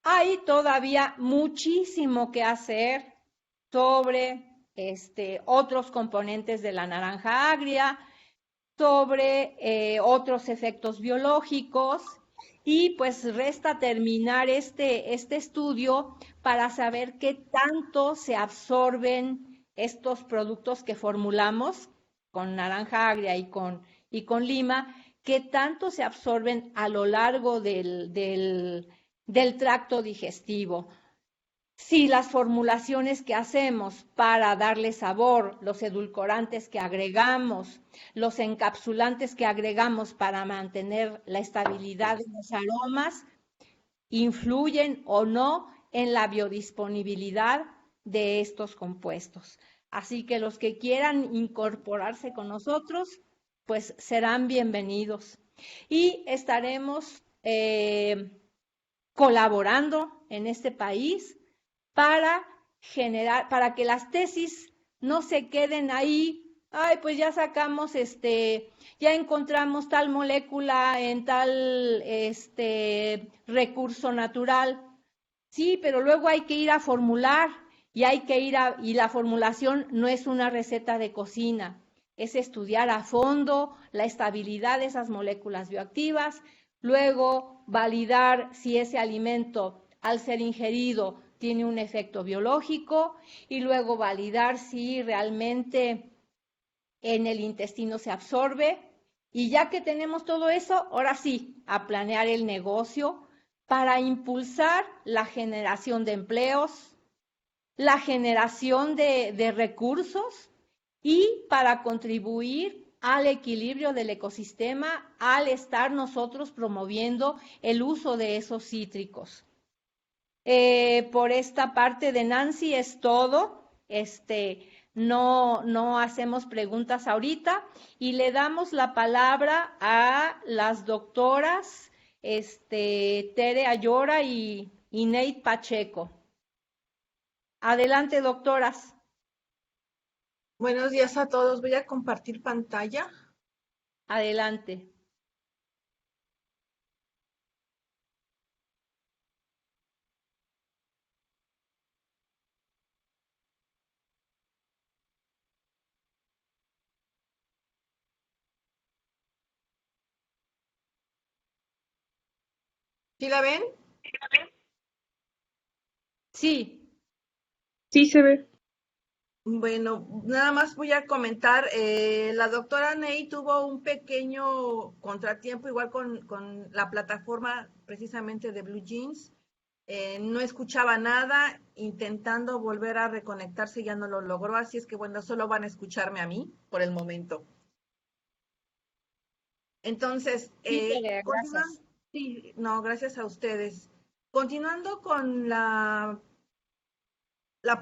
Speaker 1: Hay todavía muchísimo que hacer sobre otros componentes de la naranja agria, sobre otros efectos biológicos y pues resta terminar este estudio para saber qué tanto se absorben estos productos que formulamos con naranja agria y con lima, qué tanto se absorben a lo largo del tracto digestivo. Si las formulaciones que hacemos para darle sabor, los edulcorantes que agregamos, los encapsulantes que agregamos para mantener la estabilidad de los aromas, influyen o no en la biodisponibilidad de estos compuestos. Así que los que quieran incorporarse con nosotros, pues serán bienvenidos. Y estaremos colaborando en este país para generar, para que las tesis no se queden ahí, ay, pues ya sacamos ya encontramos tal molécula en tal recurso natural. Sí, pero luego hay que ir a formular y y la formulación no es una receta de cocina, es estudiar a fondo la estabilidad de esas moléculas bioactivas, luego validar si ese alimento al ser ingerido tiene un efecto biológico y luego validar si realmente en el intestino se absorbe. Y ya que tenemos todo eso, ahora sí, a planear el negocio para impulsar la generación de empleos, la generación de recursos y para contribuir al equilibrio del ecosistema al estar nosotros promoviendo el uso de esos cítricos. Por esta parte de Nancy es todo. No hacemos preguntas ahorita y le damos la palabra a las doctoras Tere Ayora y Nate Pacheco. Adelante, doctoras.
Speaker 3: Buenos días a todos. Voy a compartir pantalla.
Speaker 1: Adelante.
Speaker 3: ¿Sí la ven?
Speaker 1: Sí.
Speaker 4: Sí se ve.
Speaker 3: Bueno, nada más voy a comentar, la doctora Ney tuvo un pequeño contratiempo, igual con la plataforma precisamente de Blue Jeans. No escuchaba nada, intentando volver a reconectarse ya no lo logró, así es que bueno, solo van a escucharme a mí por el momento. Entonces,
Speaker 1: Sí, gracias.
Speaker 3: Sí, no, gracias a ustedes. Continuando con la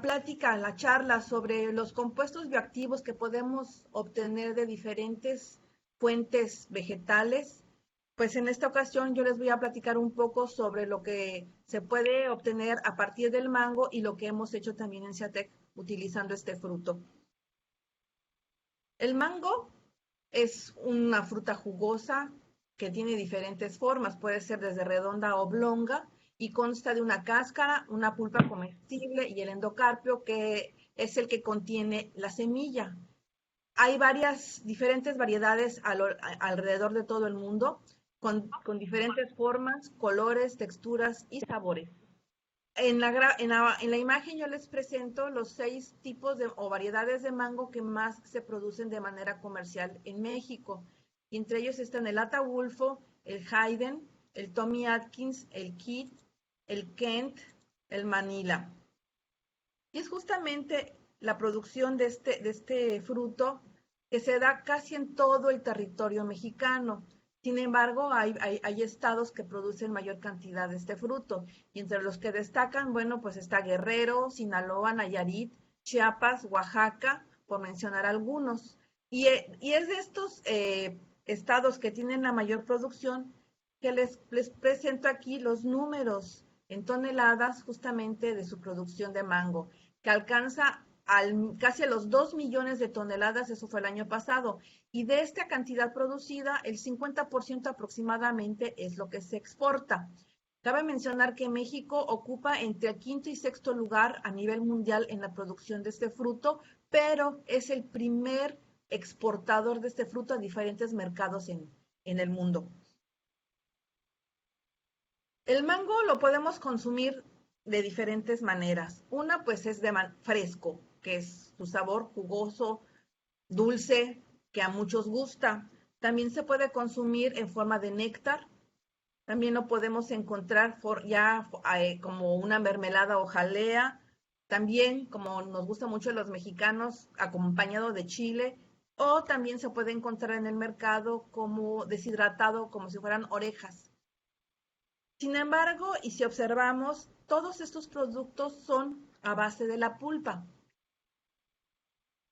Speaker 3: plática, la charla sobre los compuestos bioactivos que podemos obtener de diferentes fuentes vegetales, pues en esta ocasión yo les voy a platicar un poco sobre lo que se puede obtener a partir del mango y lo que hemos hecho también en Ciatec utilizando este fruto. El mango es una fruta jugosa que tiene diferentes formas, puede ser desde redonda a oblonga, y consta de una cáscara, una pulpa comestible y el endocarpio, que es el que contiene la semilla. Hay diferentes variedades alrededor de todo el mundo, con diferentes formas, colores, texturas y sabores. En la imagen yo les presento los 6 tipos o variedades de mango que más se producen de manera comercial en México. Y entre ellos están el Ataulfo, el Hayden, el Tommy Atkins, el Kit, el Kent, el Manila. Y es justamente la producción de este fruto que se da casi en todo el territorio mexicano. Sin embargo, hay estados que producen mayor cantidad de este fruto. Y entre los que destacan, bueno, pues está Guerrero, Sinaloa, Nayarit, Chiapas, Oaxaca, por mencionar algunos. Y es de estos estados que tienen la mayor producción que les presento aquí los números en toneladas justamente de su producción de mango, que alcanza casi a los 2 millones de toneladas, eso fue el año pasado, y de esta cantidad producida, el 50% aproximadamente es lo que se exporta. Cabe mencionar que México ocupa entre el quinto y sexto lugar a nivel mundial en la producción de este fruto, pero es el primer exportador de este fruto a diferentes mercados en el mundo. El mango lo podemos consumir de diferentes maneras. Una pues es de fresco, que es su sabor jugoso, dulce, que a muchos gusta. También se puede consumir en forma de néctar. También lo podemos encontrar ya como una mermelada o jalea. También, como nos gusta mucho a los mexicanos, acompañado de chile. O también se puede encontrar en el mercado como deshidratado, como si fueran orejas. Sin embargo, y si observamos, todos estos productos son a base de la pulpa.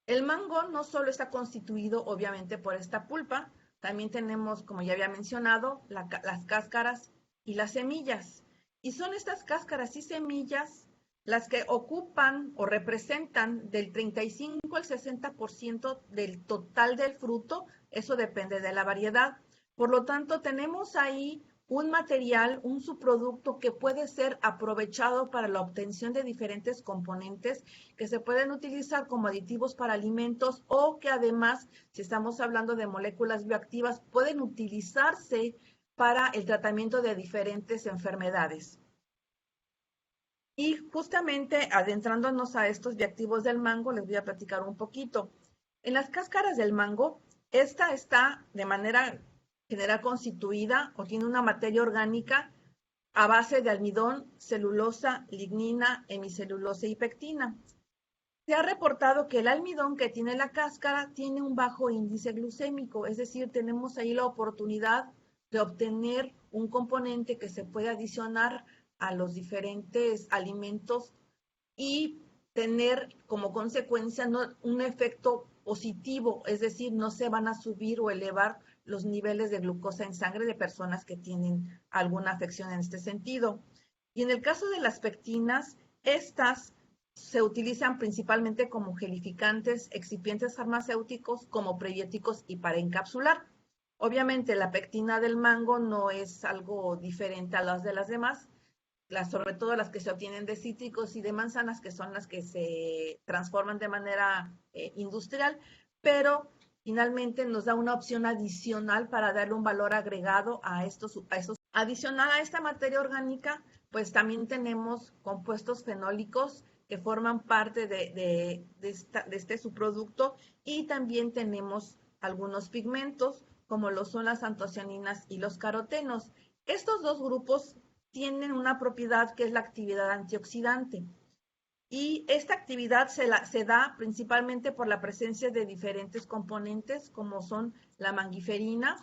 Speaker 3: El mango no solo está constituido, obviamente, por esta pulpa, también tenemos, como ya había mencionado, las cáscaras y las semillas. Y son estas cáscaras y semillas las que ocupan o representan del 35 al 60% del total del fruto. Eso depende de la variedad. Por lo tanto, tenemos ahí un material, un subproducto que puede ser aprovechado para la obtención de diferentes componentes que se pueden utilizar como aditivos para alimentos o que además, si estamos hablando de moléculas bioactivas, pueden utilizarse para el tratamiento de diferentes enfermedades. Y justamente adentrándonos a estos bioactivos del mango, les voy a platicar un poquito. En las cáscaras del mango, esta está de manera general constituida o tiene una materia orgánica a base de almidón, celulosa, lignina, hemicelulosa y pectina. Se ha reportado que el almidón que tiene la cáscara tiene un bajo índice glucémico, es decir, tenemos ahí la oportunidad de obtener un componente que se puede adicionar a los diferentes alimentos y tener como consecuencia un efecto positivo, es decir, no se van a subir o elevar los niveles de glucosa en sangre de personas que tienen alguna afección en este sentido. Y en el caso de las pectinas, estas se utilizan principalmente como gelificantes, excipientes farmacéuticos, como prebióticos y para encapsular. Obviamente la pectina del mango no es algo diferente a las de las demás, sobre todo las que se obtienen de cítricos y de manzanas, que son las que se transforman de manera industrial, pero finalmente nos da una opción adicional para darle un valor agregado a estos. Adicional a esta materia orgánica, pues también tenemos compuestos fenólicos que forman parte de este subproducto y también tenemos algunos pigmentos como lo son las antocianinas y los carotenos. Estos dos grupos tienen una propiedad que es la actividad antioxidante. Y esta actividad se da principalmente por la presencia de diferentes componentes como son la mangiferina,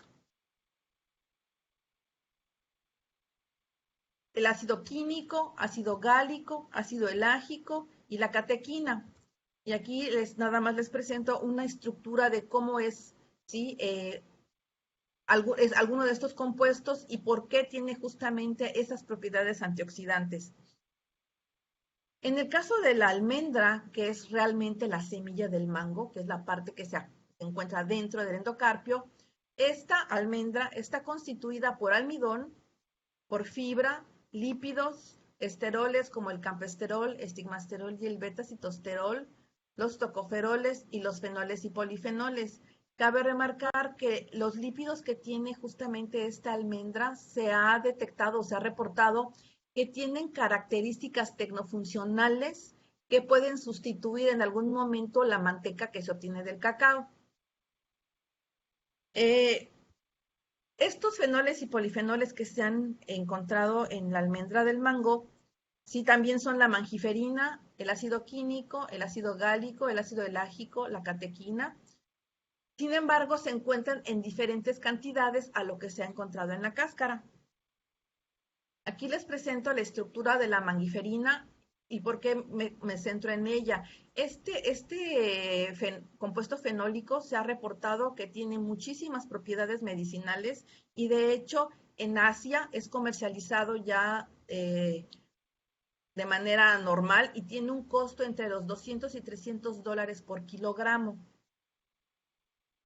Speaker 3: el ácido químico, ácido gálico, ácido elágico y la catequina. Y aquí nada más les presento una estructura de cómo es, ¿sí? Alguno de estos compuestos y por qué tiene justamente esas propiedades antioxidantes. En el caso de la almendra, que es realmente la semilla del mango, que es la parte que se encuentra dentro del endocarpio, esta almendra está constituida por almidón, por fibra, lípidos, esteroles como el campesterol, estigmasterol y el beta-citosterol, los tocoferoles y los fenoles y polifenoles. Cabe remarcar que los lípidos que tiene justamente esta almendra se ha detectado, se ha reportado que tienen características tecnofuncionales que pueden sustituir en algún momento la manteca que se obtiene del cacao. Estos fenoles y polifenoles que se han encontrado en la almendra del mango, sí también son la mangiferina, el ácido químico, el ácido gálico, el ácido elágico, la catequina. Sin embargo, se encuentran en diferentes cantidades a lo que se ha encontrado en la cáscara. Aquí les presento la estructura de la mangiferina y por qué me centro en ella. Este compuesto fenólico se ha reportado que tiene muchísimas propiedades medicinales y de hecho en Asia es comercializado ya de manera normal y tiene un costo entre los $200 y $300 por kilogramo.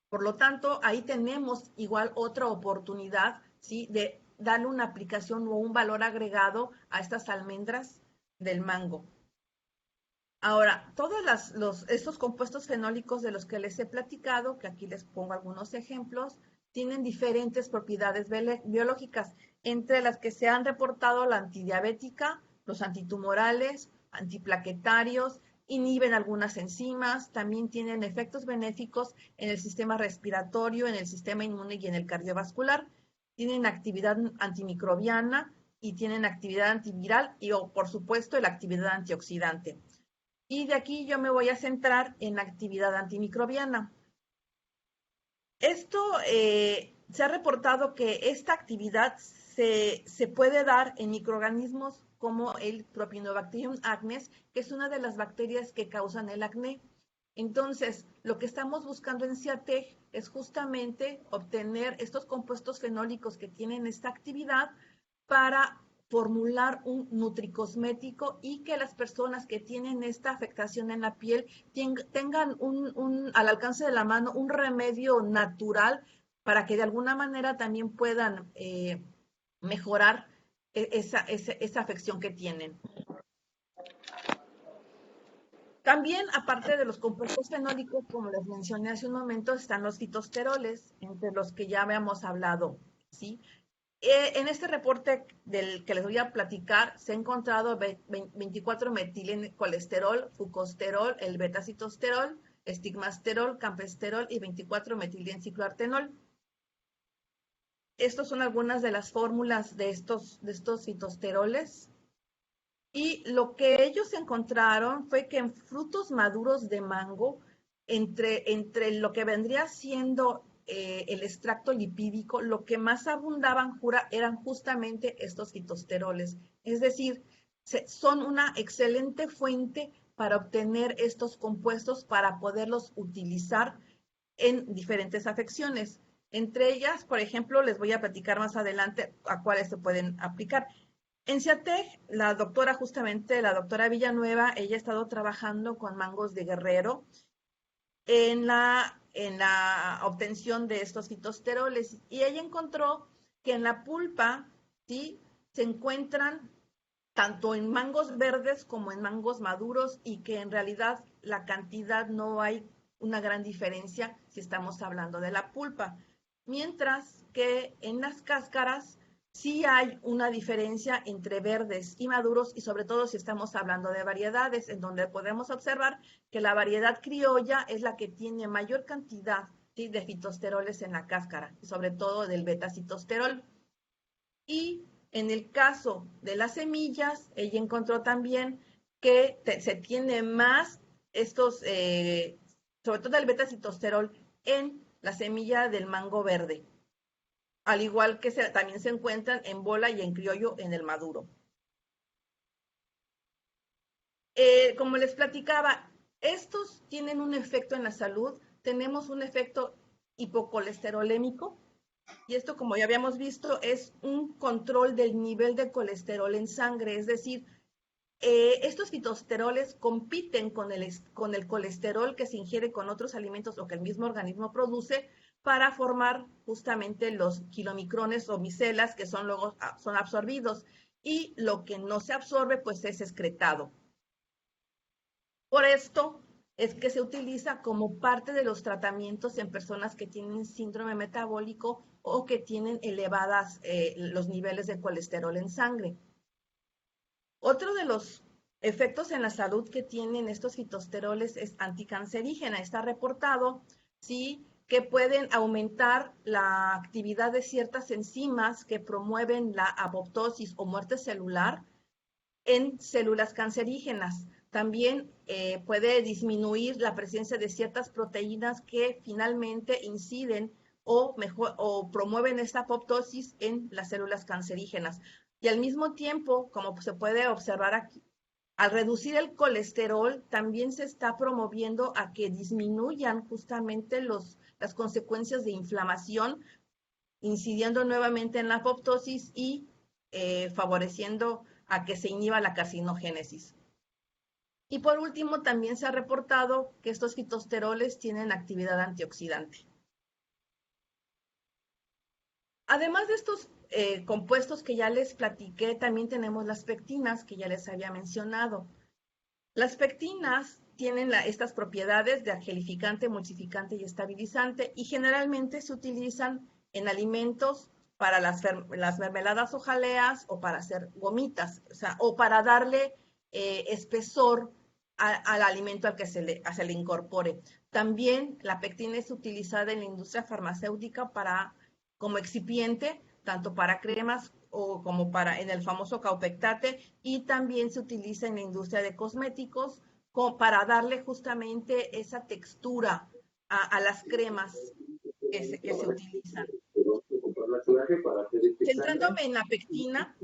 Speaker 3: Por lo tanto, ahí tenemos igual otra oportunidad, ¿sí?, de darle una aplicación o un valor agregado a estas almendras del mango. Ahora, estos compuestos fenólicos de los que les he platicado, que aquí les pongo algunos ejemplos, tienen diferentes propiedades biológicas, entre las que se han reportado la antidiabética, los antitumorales, antiplaquetarios, inhiben algunas enzimas, también tienen efectos benéficos en el sistema respiratorio, en el sistema inmune y en el cardiovascular, tienen actividad antimicrobiana y tienen actividad antiviral y, por supuesto, la actividad antioxidante. Y de aquí yo me voy a centrar en la actividad antimicrobiana. Esto se ha reportado que esta actividad se puede dar en microorganismos como el Propionibacterium acnes, que es una de las bacterias que causan el acné. Entonces, lo que estamos buscando en CIATEG es justamente obtener estos compuestos fenólicos que tienen esta actividad para formular un nutricosmético y que las personas que tienen esta afectación en la piel tengan al alcance de la mano un remedio natural para que de alguna manera también puedan mejorar esa afección que tienen. También, aparte de los compuestos fenólicos, como les mencioné hace un momento, están los fitosteroles, entre los que ya habíamos hablado, ¿sí? En este reporte del que les voy a platicar, se ha encontrado 24-metilcolesterol, fucosterol, el betacitosterol, estigmasterol, campesterol y 24-metilcicloartenol. Estas son algunas de las fórmulas de estos fitosteroles. Y lo que ellos encontraron fue que en frutos maduros de mango, entre lo que vendría siendo el extracto lipídico, lo que más abundaban eran justamente estos fitosteroles. Es decir, son una excelente fuente para obtener estos compuestos para poderlos utilizar en diferentes afecciones. Entre ellas, por ejemplo, les voy a platicar más adelante a cuáles se pueden aplicar. En CIATEG, la doctora Villanueva, ella ha estado trabajando con mangos de Guerrero en la obtención de estos fitosteroles y ella encontró que en la pulpa, ¿sí?, se encuentran tanto en mangos verdes como en mangos maduros y que en realidad la cantidad no hay una gran diferencia si estamos hablando de la pulpa, mientras que en las cáscaras sí hay una diferencia entre verdes y maduros y sobre todo si estamos hablando de variedades, en donde podemos observar que la variedad criolla es la que tiene mayor cantidad, ¿sí?, de fitosteroles en la cáscara, sobre todo del betacitosterol. Y en el caso de las semillas, ella encontró también que se tiene más sobre todo el betacitosterol en la semilla del mango verde, al igual que también se encuentran en bola y en criollo en el maduro. Como les platicaba, estos tienen un efecto en la salud. Tenemos un efecto hipocolesterolémico, y esto, como ya habíamos visto, es un control del nivel de colesterol en sangre, es decir, estos fitosteroles compiten con el colesterol que se ingiere con otros alimentos o que el mismo organismo produce para formar justamente los kilomicrones o micelas que luego son absorbidos, y lo que no se absorbe pues es excretado. Por esto es que se utiliza como parte de los tratamientos en personas que tienen síndrome metabólico o que tienen elevadas los niveles de colesterol en sangre. Otro de los efectos en la salud que tienen estos fitosteroles es anticancerígena. Está reportado, ¿sí?, que pueden aumentar la actividad de ciertas enzimas que promueven la apoptosis o muerte celular en células cancerígenas. También puede disminuir la presencia de ciertas proteínas que finalmente inciden o promueven esta apoptosis en las células cancerígenas. Y al mismo tiempo, como se puede observar aquí, al reducir el colesterol, también se está promoviendo a que disminuyan justamente las consecuencias de inflamación, incidiendo nuevamente en la apoptosis y favoreciendo a que se inhiba la carcinogénesis. Y por último, también se ha reportado que estos fitosteroles tienen actividad antioxidante. Además de estos compuestos que ya les platiqué, también tenemos las pectinas que ya les había mencionado. Las pectinas tienen estas propiedades de gelificante, emulsificante y estabilizante y generalmente se utilizan en alimentos para las mermeladas o jaleas o para hacer gomitas, o para darle espesor al alimento al que se le incorpore. También la pectina es utilizada en la industria farmacéutica como excipiente, tanto para cremas o como en el famoso Kaupectate, y también se utiliza en la industria de cosméticos para darle justamente esa textura a las cremas que se utilizan. Centrándome en la pectina,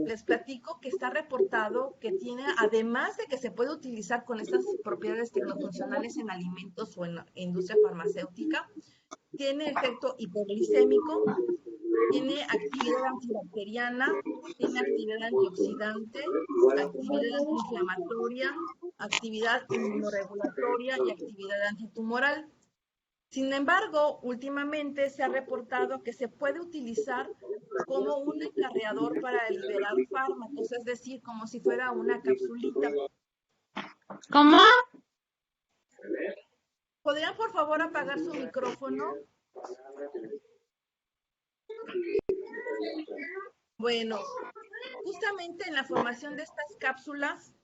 Speaker 3: les platico que está reportado que tiene, además de que se puede utilizar con estas propiedades tecnofuncionales en alimentos o en la industria farmacéutica, tiene efecto hipoglicémico, tiene actividad antibacteriana, tiene actividad antioxidante, actividad antiinflamatoria, actividad inmunoregulatoria y actividad antitumoral. Sin embargo, últimamente se ha reportado que se puede utilizar como un acarreador para liberar fármacos, es decir, como si fuera una capsulita.
Speaker 5: ¿Cómo?
Speaker 3: ¿Podrían, por favor, apagar su micrófono? Bueno, justamente en la formación de estas cápsulas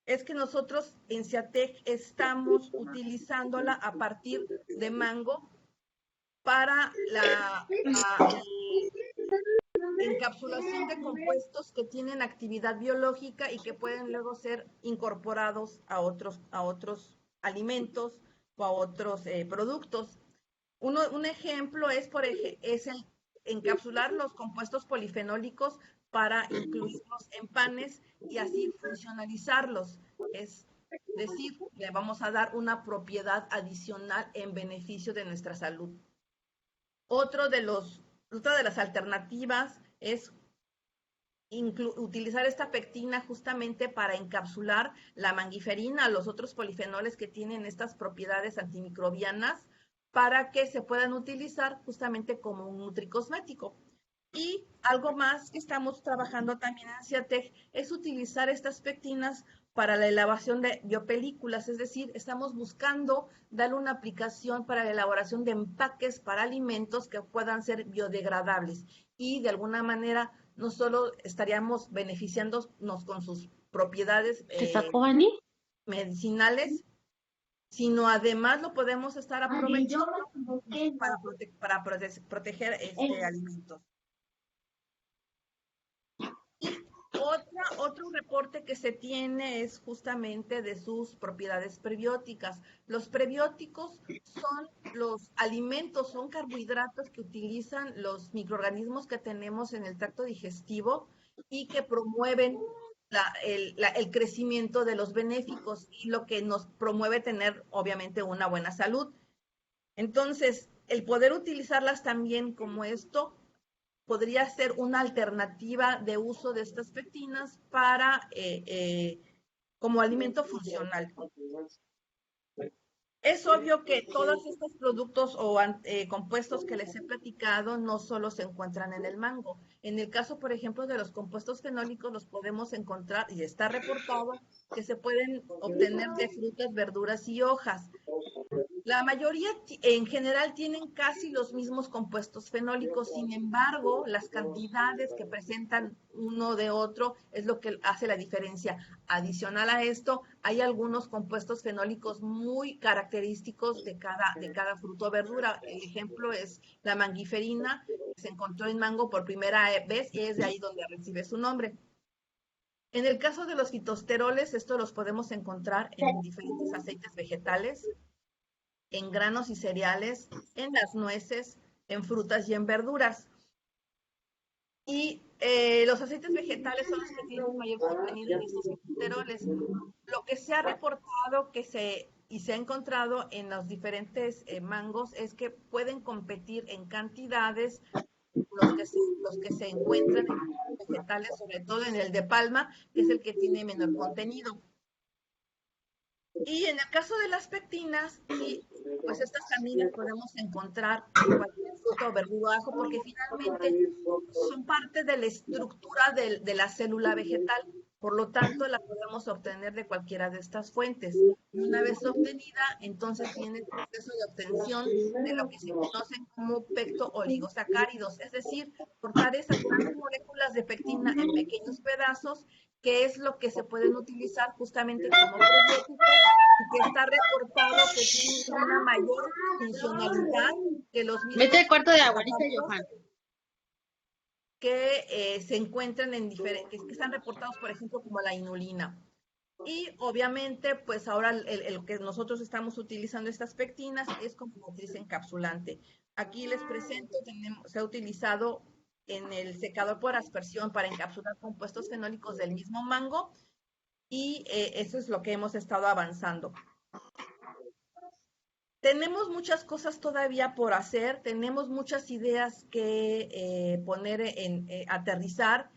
Speaker 3: es que nosotros en Ciatec estamos utilizándola a partir de mango para la encapsulación de compuestos que tienen actividad biológica y que pueden luego ser incorporados a otros alimentos o a otros productos. Un ejemplo es el encapsular los compuestos polifenólicos para incluirlos en panes y así funcionalizarlos. Es decir, le vamos a dar una propiedad adicional en beneficio de nuestra salud. Otra de las alternativas es utilizar esta pectina justamente para encapsular la mangiferina, los otros polifenoles que tienen estas propiedades antimicrobianas, para que se puedan utilizar justamente como un nutricosmético. Y algo más que estamos trabajando también en Ciatec es utilizar estas pectinas para la elaboración de biopelículas, es decir, estamos buscando darle una aplicación para la elaboración de empaques para alimentos que puedan ser biodegradables y de alguna manera no solo estaríamos beneficiándonos con sus propiedades medicinales, sino además lo podemos estar aprovechando para proteger alimentos. Otro reporte que se tiene es justamente de sus propiedades prebióticas. Los prebióticos son los alimentos, son carbohidratos que utilizan los microorganismos que tenemos en el tracto digestivo y que promueven el crecimiento de los benéficos y lo que nos promueve tener, obviamente, una buena salud. Entonces, el poder utilizarlas también como esto podría ser una alternativa de uso de estas pectinas como alimento funcional. Es obvio que todos estos productos o compuestos que les he platicado no solo se encuentran en el mango. En el caso, por ejemplo, de los compuestos fenólicos, los podemos encontrar, y está reportado, que se pueden obtener de frutas, verduras y hojas. La mayoría en general tienen casi los mismos compuestos fenólicos, sin embargo, las cantidades que presentan uno de otro es lo que hace la diferencia. Adicional a esto, hay algunos compuestos fenólicos muy característicos de cada fruto o verdura. El ejemplo es la mangiferina, que se encontró en mango por primera vez y es de ahí donde recibe su nombre. En el caso de los fitosteroles, estos los podemos encontrar en diferentes aceites vegetales, en granos y cereales, en las nueces, en frutas y en verduras. Y los aceites vegetales son los que tienen un mayor contenido en estos fitosteroles. Lo que se ha reportado y se ha encontrado en los diferentes mangos es que pueden competir en cantidades los que se encuentran en los vegetales, sobre todo en el de palma, que es el que tiene menor contenido. Y en el caso de las pectinas, pues estas también las podemos encontrar en cualquier fruta o verdura ajo, porque finalmente son parte de la estructura de la célula vegetal. Por lo tanto, la podemos obtener de cualquiera de estas fuentes. Y una vez obtenida, entonces viene el proceso de obtención de lo que se conocen como pectooligosacáridos, es decir, cortar esas grandes moléculas de pectina en pequeños pedazos, que es lo que se pueden utilizar justamente como probióticos y que está reportado que tiene una mayor funcionalidad que los
Speaker 5: Vete
Speaker 3: mismos
Speaker 5: al cuarto de abuelita,
Speaker 3: fármacos
Speaker 5: Johan.
Speaker 3: que se encuentran en diferentes, que están reportados, por ejemplo, como la inulina. Y obviamente, pues ahora el que nosotros estamos utilizando estas pectinas es como matriz encapsulante. Aquí les presento, se ha utilizado en el secador por aspersión para encapsular compuestos fenólicos del mismo mango y eso es lo que hemos estado avanzando. Tenemos muchas cosas todavía por hacer, tenemos muchas ideas que poner aterrizar.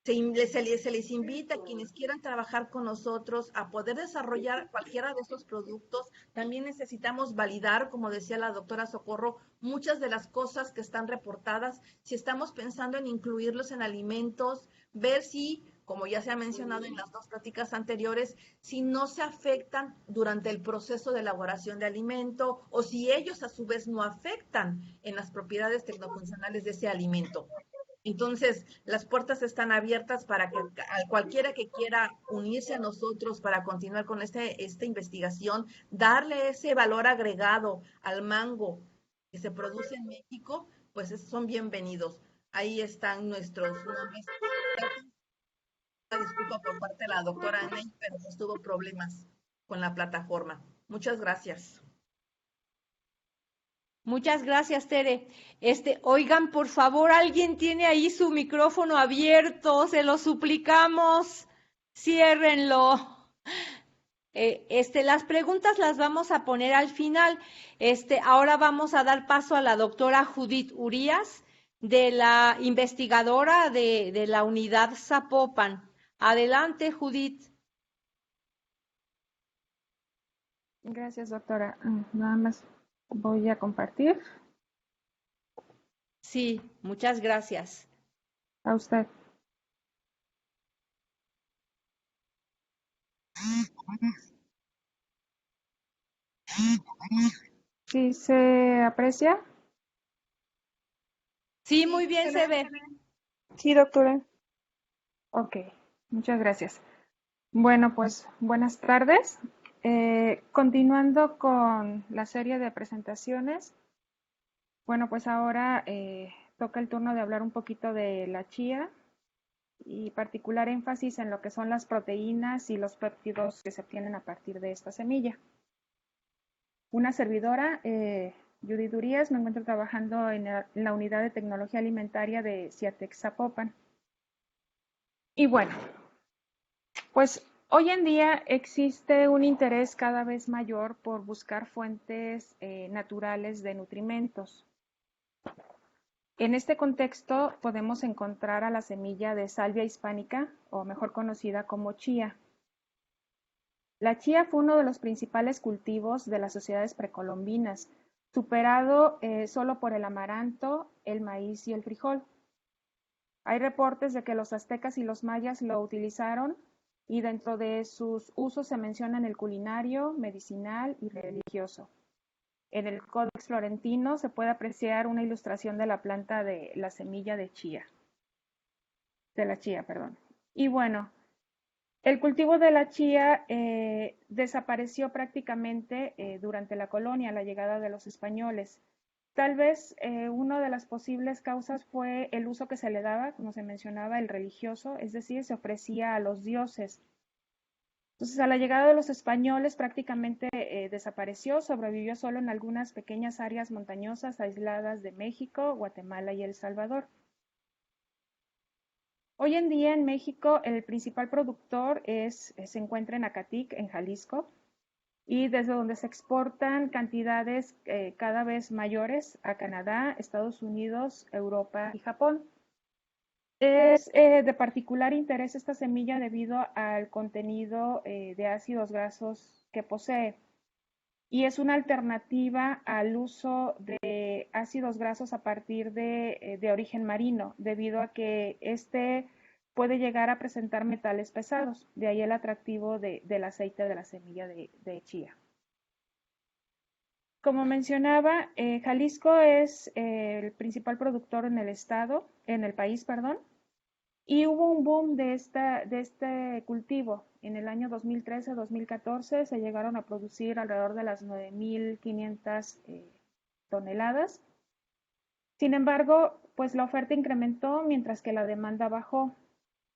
Speaker 3: Se les invita a quienes quieran trabajar con nosotros a poder desarrollar cualquiera de estos productos. También necesitamos validar, como decía la doctora Socorro, muchas de las cosas que están reportadas. Si estamos pensando en incluirlos en alimentos, ver si, como ya se ha mencionado en las dos pláticas anteriores, si no se afectan durante el proceso de elaboración de alimento o si ellos a su vez no afectan en las propiedades tecnofuncionales de ese alimento. Entonces, las puertas están abiertas para que a cualquiera que quiera unirse a nosotros para continuar con esta investigación, darle ese valor agregado al mango que se produce en México, pues son bienvenidos. Ahí están nuestros nombres. Una disculpa por parte de la doctora Aney, pero pues tuvo problemas con la plataforma. Muchas gracias.
Speaker 1: Muchas gracias, Tere. Oigan, por favor, alguien tiene ahí su micrófono abierto, se lo suplicamos, ciérrenlo. Las preguntas las vamos a poner al final. Ahora vamos a dar paso a la doctora Judith Urías, de la investigadora de la unidad Zapopan. Adelante, Judith.
Speaker 4: Gracias, doctora. Nada más voy a compartir
Speaker 1: Sí, muchas gracias.
Speaker 4: a usted. ¿Sí se aprecia?
Speaker 1: Sí, muy bien se ve.
Speaker 4: Sí, doctora. Ok, muchas gracias. Bueno, pues buenas tardes. Continuando con la serie de presentaciones, bueno, pues ahora toca el turno de hablar un poquito de la chía y particular énfasis en lo que son las proteínas y los péptidos que se obtienen a partir de esta semilla. Una servidora, Judith Urías, me encuentro trabajando en la unidad de tecnología alimentaria de Ciatex Zapopan. Y bueno, pues hoy en día existe un interés cada vez mayor por buscar fuentes naturales de nutrimentos. En este contexto podemos encontrar a la semilla de salvia hispánica, o mejor conocida como chía. La chía fue uno de los principales cultivos de las sociedades precolombinas, superado solo por el amaranto, el maíz y el frijol. Hay reportes de que los aztecas y los mayas lo utilizaron y dentro de sus usos se mencionan el culinario, medicinal y religioso. En el Códex Florentino se puede apreciar una ilustración de la planta de la semilla de chía. De la chía, perdón. Y bueno, el cultivo de la chía desapareció prácticamente durante la colonia, la llegada de los españoles. Tal vez una de las posibles causas fue el uso que se le daba, como se mencionaba, el religioso, es decir, se ofrecía a los dioses. Entonces, a la llegada de los españoles prácticamente desapareció, sobrevivió solo en algunas pequeñas áreas montañosas aisladas de México, Guatemala y El Salvador. Hoy en día en México el principal productor se encuentra en Acatic, en Jalisco, y desde donde se exportan cantidades cada vez mayores a Canadá, Estados Unidos, Europa y Japón. Es de particular interés esta semilla debido al contenido de ácidos grasos que posee y es una alternativa al uso de ácidos grasos a partir de origen marino, debido a que este puede llegar a presentar metales pesados, de ahí el atractivo del aceite de la semilla de chía. Como mencionaba, Jalisco es el principal productor en el país, perdón, y hubo un boom de este cultivo. En el año 2013-2014 se llegaron a producir alrededor de las 9.500 toneladas. Sin embargo, pues la oferta incrementó mientras que la demanda bajó.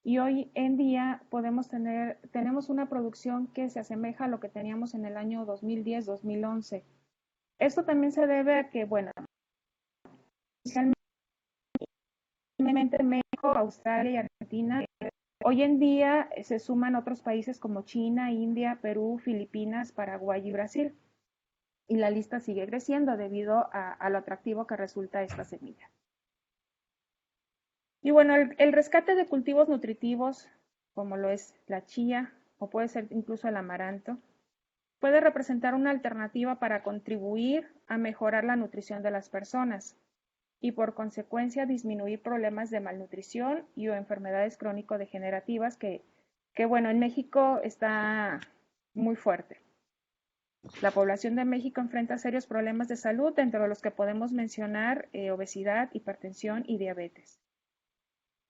Speaker 4: Y hoy en día tenemos una producción que se asemeja a lo que teníamos en el año 2010-2011. Esto también se debe a que, bueno, especialmente México, Australia y Argentina, hoy en día se suman otros países como China, India, Perú, Filipinas, Paraguay y Brasil. Y la lista sigue creciendo debido a lo atractivo que resulta esta semilla. Y bueno, el rescate de cultivos nutritivos, como lo es la chía o puede ser incluso el amaranto, puede representar una alternativa para contribuir a mejorar la nutrición de las personas y por consecuencia disminuir problemas de malnutrición y o enfermedades crónico-degenerativas que bueno, en México está muy fuerte. La población de México enfrenta serios problemas de salud, entre los que podemos mencionar obesidad, hipertensión y diabetes.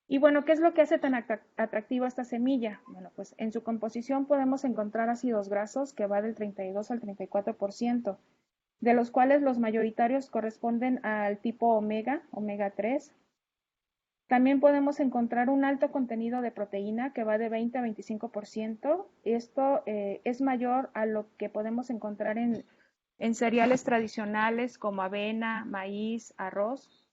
Speaker 4: Y bueno, ¿qué es lo que hace tan atractiva esta semilla? Bueno, pues en su composición podemos encontrar ácidos grasos que va del 32 al 34%, de los cuales los mayoritarios corresponden al tipo omega 3. También podemos encontrar un alto contenido de proteína que va de 20 a 25%. Esto es mayor a lo que podemos encontrar en cereales tradicionales como avena, maíz, arroz.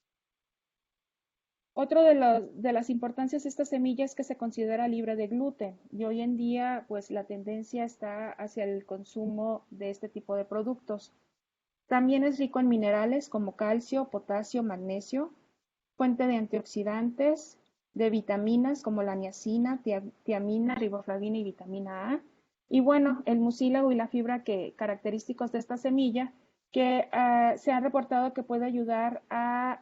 Speaker 4: Otro de las importancias de esta semilla es que se considera libre de gluten y hoy en día pues la tendencia está hacia el consumo de este tipo de productos. También es rico en minerales como calcio, potasio, magnesio, fuente de antioxidantes, de vitaminas como la niacina, tiamina, riboflavina y vitamina A. Y bueno, el mucílago y la fibra característicos de esta semilla que se ha reportado que puede ayudar a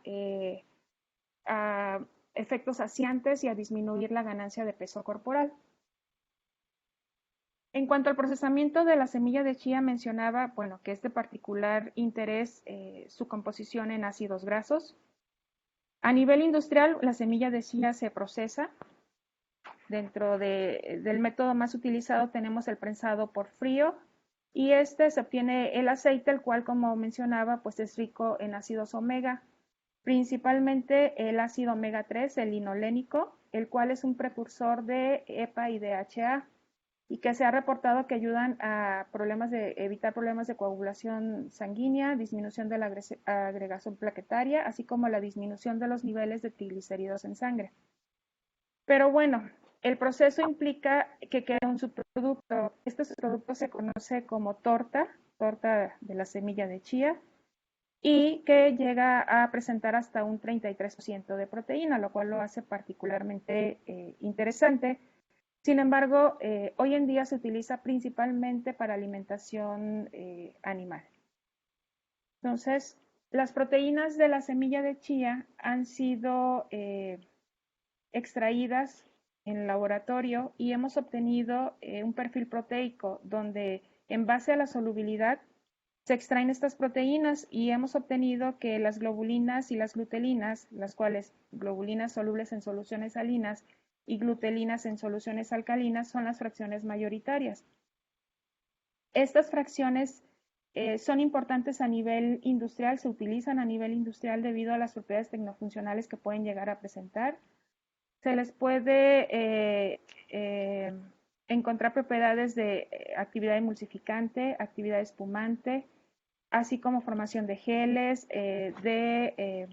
Speaker 4: efectos saciantes y a disminuir la ganancia de peso corporal. En cuanto al procesamiento de la semilla de chía, mencionaba, bueno, que es de particular interés su composición en ácidos grasos. A nivel industrial, la semilla de chía se procesa. Dentro del método más utilizado tenemos el prensado por frío y se obtiene el aceite, el cual, como mencionaba, pues es rico en ácidos omega, principalmente el ácido omega 3, el linolénico, el cual es un precursor de EPA y DHA y que se ha reportado que ayudan a evitar problemas de coagulación sanguínea, disminución de la agregación plaquetaria, así como la disminución de los niveles de triglicéridos en sangre. Pero bueno, el proceso implica que quede un subproducto. Este subproducto se conoce como torta de la semilla de chía, y que llega a presentar hasta un 33% de proteína, lo cual lo hace particularmente interesante. Sin embargo, hoy en día se utiliza principalmente para alimentación animal. Entonces, las proteínas de la semilla de chía han sido extraídas en laboratorio y hemos obtenido un perfil proteico donde en base a la solubilidad se extraen estas proteínas y hemos obtenido que las globulinas y las glutelinas, las cuales globulinas solubles en soluciones salinas y glutelinas en soluciones alcalinas, son las fracciones mayoritarias. Estas fracciones son importantes a nivel industrial, se utilizan a nivel industrial debido a las propiedades tecnofuncionales que pueden llegar a presentar. Se les puede encontrar propiedades de actividad emulsificante, actividad espumante, así como formación de geles, de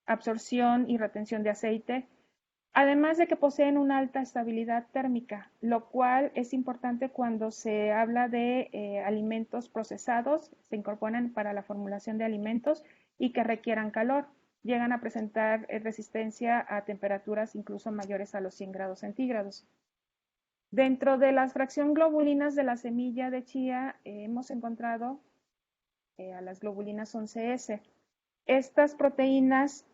Speaker 4: absorción y retención de aceite, además de que poseen una alta estabilidad térmica, lo cual es importante cuando se habla de alimentos procesados, se incorporan para la formulación de alimentos y que requieran calor. Llegan a presentar resistencia a temperaturas incluso mayores a los 100 grados centígrados. Dentro de las fracción globulinas de la semilla de chía hemos encontrado a las globulinas 11S. Estas proteínas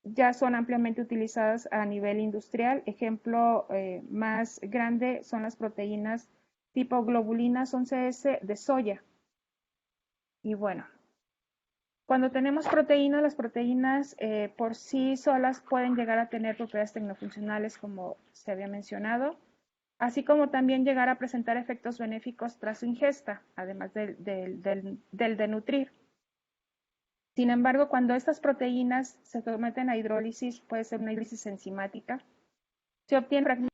Speaker 4: ya son ampliamente utilizadas a nivel industrial. Ejemplo más grande son las proteínas tipo globulinas 11S de soya. Y bueno, cuando tenemos proteínas, las proteínas por sí solas pueden llegar a tener propiedades tecnofuncionales, como se había mencionado, así como también llegar a presentar efectos benéficos tras su ingesta, además del de nutrir. Sin embargo, cuando estas proteínas se someten a hidrólisis, puede ser una hidrólisis enzimática, se obtienen fragmentos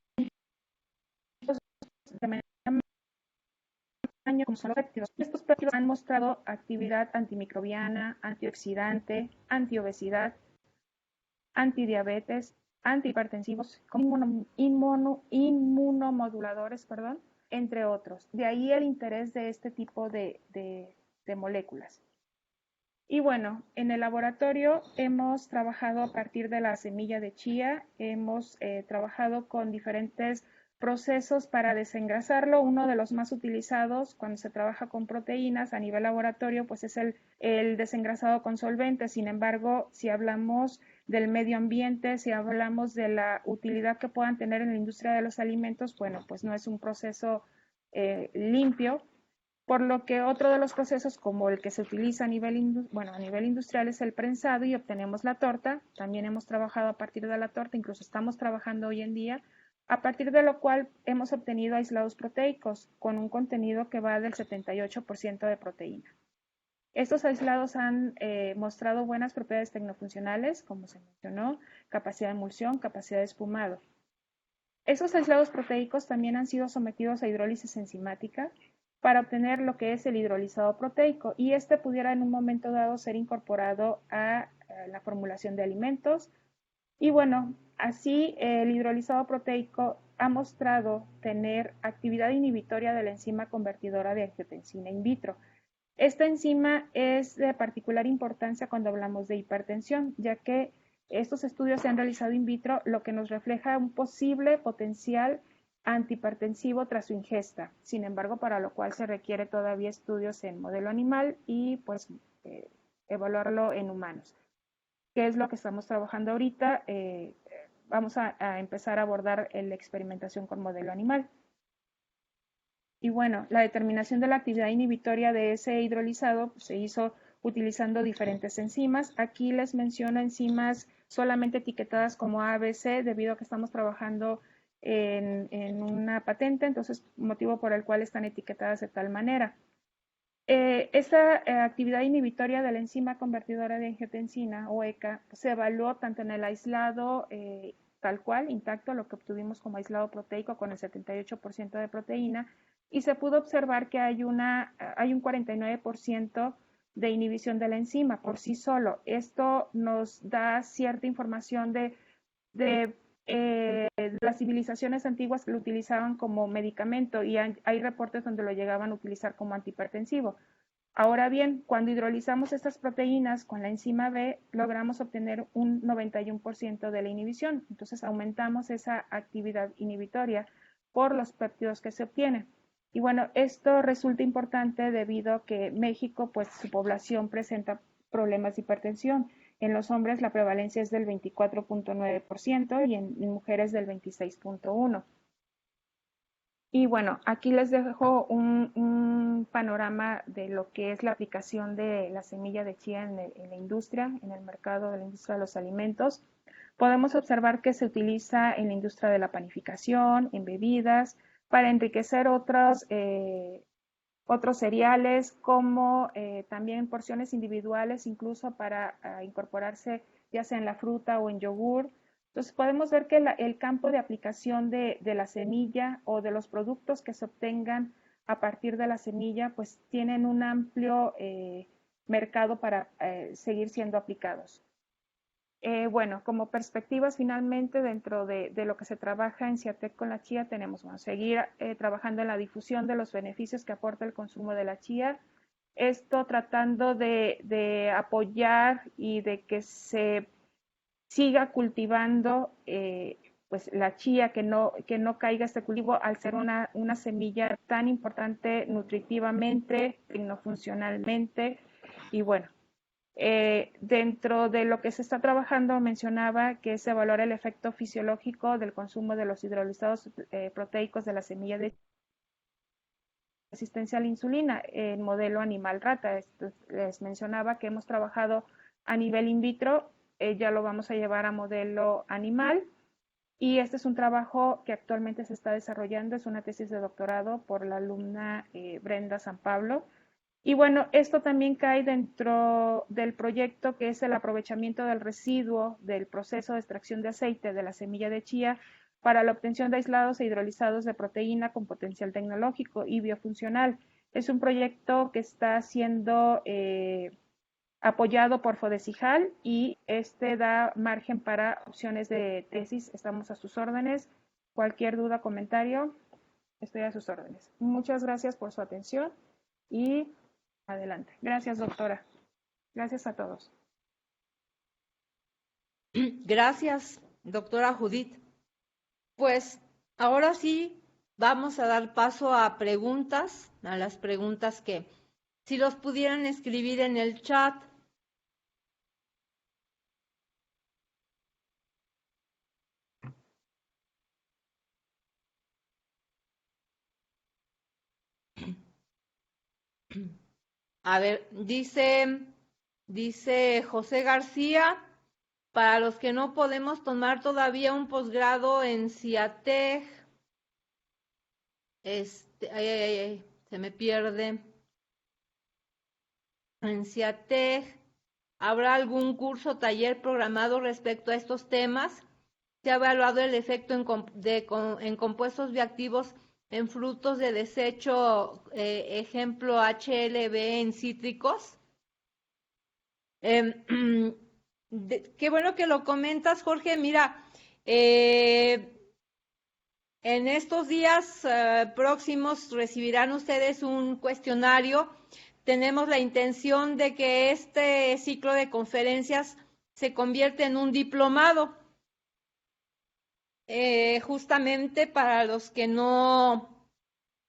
Speaker 4: de menor tamaño como son los péptidos. Estos péptidos han mostrado actividad antimicrobiana, antioxidante, antiobesidad, antidiabetes, antihipertensivos, inmunomoduladores, perdón, entre otros. De ahí el interés de este tipo de moléculas. Y bueno, en el laboratorio hemos trabajado a partir de la semilla de chía, hemos trabajado con diferentes procesos para desengrasarlo. Uno de los más utilizados cuando se trabaja con proteínas a nivel laboratorio, pues es el desengrasado con solventes. Sin embargo, si hablamos del medio ambiente, si hablamos de la utilidad que puedan tener en la industria de los alimentos, bueno, pues no es un proceso limpio. Por lo que otro de los procesos, como el que se utiliza a nivel industrial, es el prensado y obtenemos la torta. También hemos trabajado a partir de la torta, incluso estamos trabajando hoy en día, a partir de lo cual hemos obtenido aislados proteicos con un contenido que va del 78% de proteína. Estos aislados han mostrado buenas propiedades tecnofuncionales, como se mencionó, capacidad de emulsión, capacidad de espumado. Esos aislados proteicos también han sido sometidos a hidrólisis enzimática para obtener lo que es el hidrolizado proteico, y este pudiera en un momento dado ser incorporado a la formulación de alimentos. Y bueno, así el hidrolizado proteico ha mostrado tener actividad inhibitoria de la enzima convertidora de angiotensina in vitro. Esta enzima es de particular importancia cuando hablamos de hipertensión, ya que estos estudios se han realizado in vitro, lo que nos refleja un posible potencial antihipertensivo tras su ingesta. Sin embargo, para lo cual se requiere todavía estudios en modelo animal y pues evaluarlo en humanos. ¿Qué es lo que estamos trabajando ahorita? Vamos a empezar a abordar la experimentación con modelo animal. Y bueno, la determinación de la actividad inhibitoria de ese hidrolizado pues, se hizo utilizando diferentes enzimas. Aquí les menciono enzimas solamente etiquetadas como A, B, C, debido a que estamos trabajando en una patente, entonces motivo por el cual están etiquetadas de tal manera. Esta actividad inhibitoria de la enzima convertidora de angiotensina o ECA se evaluó tanto en el aislado tal cual, intacto, lo que obtuvimos como aislado proteico con el 78% de proteína, y se pudo observar que hay un 49% de inhibición de la enzima por sí solo. Esto nos da cierta información de las civilizaciones antiguas lo utilizaban como medicamento y hay reportes donde lo llegaban a utilizar como antihipertensivo. Ahora bien, cuando hidrolizamos estas proteínas con la enzima B, logramos obtener un 91% de la inhibición. Entonces aumentamos esa actividad inhibitoria por los péptidos que se obtienen. Y bueno, esto resulta importante debido a que México, pues su población presenta problemas de hipertensión. En los hombres la prevalencia es del 24.9% y en mujeres del 26.1%. Y bueno, aquí les dejo un panorama de lo que es la aplicación de la semilla de chía en la industria, en el mercado de la industria de los alimentos. Podemos observar que se utiliza en la industria de la panificación, en bebidas, para enriquecer otros cereales, como también porciones individuales, incluso para incorporarse ya sea en la fruta o en yogur. Entonces podemos ver que el campo de aplicación de la semilla o de los productos que se obtengan a partir de la semilla, pues tienen un amplio mercado para seguir siendo aplicados. Bueno, como perspectivas finalmente dentro de lo que se trabaja en CIATEC con la chía, tenemos seguir trabajando en la difusión de los beneficios que aporta el consumo de la chía, esto tratando de apoyar y de que se siga cultivando pues la chía, que no caiga este cultivo al ser una semilla tan importante nutritivamente, tecnofuncionalmente, y bueno, Dentro de lo que se está trabajando mencionaba que se valora el efecto fisiológico del consumo de los hidrolizados proteicos de la semilla de resistencia a la insulina en modelo animal rata. Les mencionaba que hemos trabajado a nivel in vitro, ya lo vamos a llevar a modelo animal, y este es un trabajo que actualmente se está desarrollando, es una tesis de doctorado por la alumna Brenda San Pablo. Y bueno, esto también cae dentro del proyecto que es el aprovechamiento del residuo del proceso de extracción de aceite de la semilla de chía para la obtención de aislados e hidrolizados de proteína con potencial tecnológico y biofuncional. Es un proyecto que está siendo apoyado por FODESIJAL y este da margen para opciones de tesis. Estamos a sus órdenes. Cualquier duda, comentario, estoy a sus órdenes. Muchas gracias por su atención y adelante. Gracias, doctora. Gracias a todos.
Speaker 1: Gracias, doctora Judith. Pues ahora sí vamos a dar paso a preguntas, a las preguntas que si los pudieran escribir en el chat. A ver, dice José García, para los que no podemos tomar todavía un posgrado en CIATEG, se me pierde. En CIATEG, ¿habrá algún curso o taller programado respecto a estos temas? ¿Se ha evaluado el efecto en compuestos bioactivos en frutos de desecho, ejemplo HLB en cítricos? Qué bueno que lo comentas, Jorge. Mira, en estos días próximos recibirán ustedes un cuestionario. Tenemos la intención de que este ciclo de conferencias se convierta en un diplomado. Justamente para los que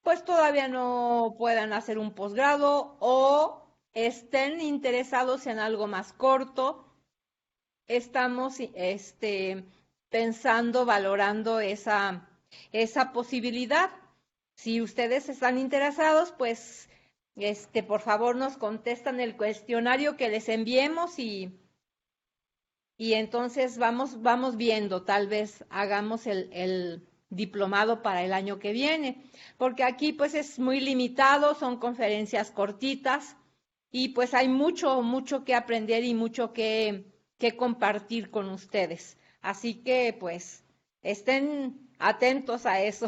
Speaker 1: pues todavía no puedan hacer un posgrado o estén interesados en algo más corto, estamos pensando, valorando esa posibilidad. Si ustedes están interesados, pues por favor nos contestan el cuestionario que les enviemos y entonces vamos viendo, tal vez hagamos el diplomado para el año que viene, porque aquí pues es muy limitado, son conferencias cortitas y pues hay mucho que aprender y mucho que compartir con ustedes. Así que pues estén atentos a eso.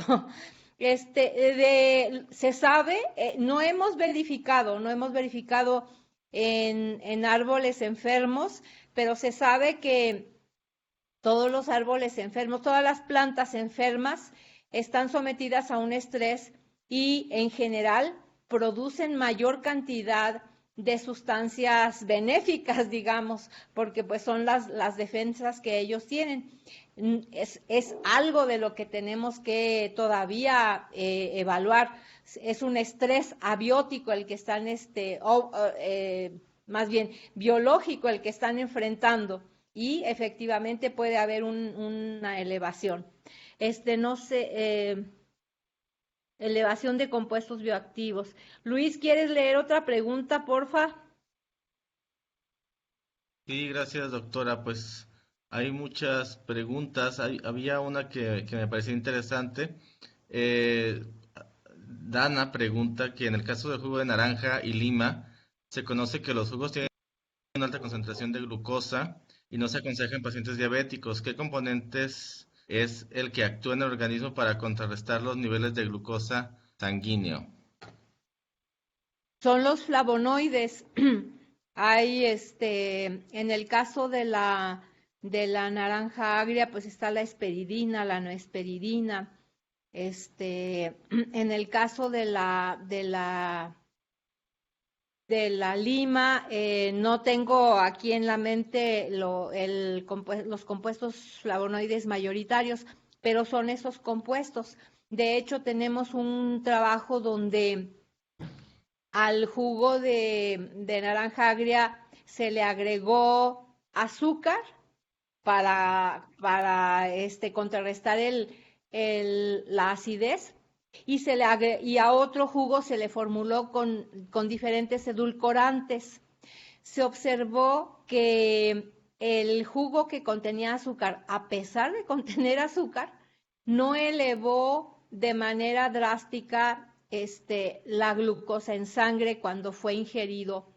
Speaker 1: Se sabe, no hemos verificado en árboles enfermos, pero se sabe que todos los árboles enfermos, todas las plantas enfermas están sometidas a un estrés y en general producen mayor cantidad de sustancias benéficas, digamos, porque pues son las defensas que ellos tienen. Es algo de lo que tenemos que todavía evaluar. Es un estrés abiótico el que están, más bien biológico el que están enfrentando y efectivamente puede haber una elevación. No sé, elevación de compuestos bioactivos. Luis, ¿quieres leer otra pregunta, porfa?
Speaker 2: Sí, gracias, doctora. Pues hay muchas preguntas. Había una que me pareció interesante. Dana pregunta que en el caso del jugo de naranja y lima, se conoce que los jugos tienen una alta concentración de glucosa y no se aconseja en pacientes diabéticos. ¿Qué componentes es el que actúa en el organismo para contrarrestar los niveles de glucosa sanguíneo?
Speaker 1: Son los flavonoides. Hay en el caso de la naranja agria, pues está la esperidina, la noesperidina. En el caso de la lima, no tengo aquí en la mente los compuestos flavonoides mayoritarios, pero son esos compuestos. De hecho, tenemos un trabajo donde al jugo de naranja agria se le agregó azúcar para contrarrestar la acidez y a otro jugo se le formuló con diferentes edulcorantes. Se observó que el jugo que contenía azúcar, a pesar de contener azúcar, no elevó de manera drástica la glucosa en sangre cuando fue ingerido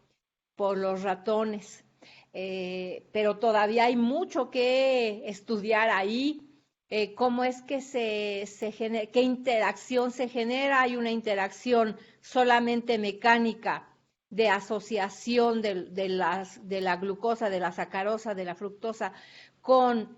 Speaker 1: por los ratones. Pero todavía hay mucho que estudiar ahí. Cómo es que se genera, qué interacción se genera. Hay una interacción solamente mecánica de asociación de la glucosa, de la sacarosa, de la fructosa con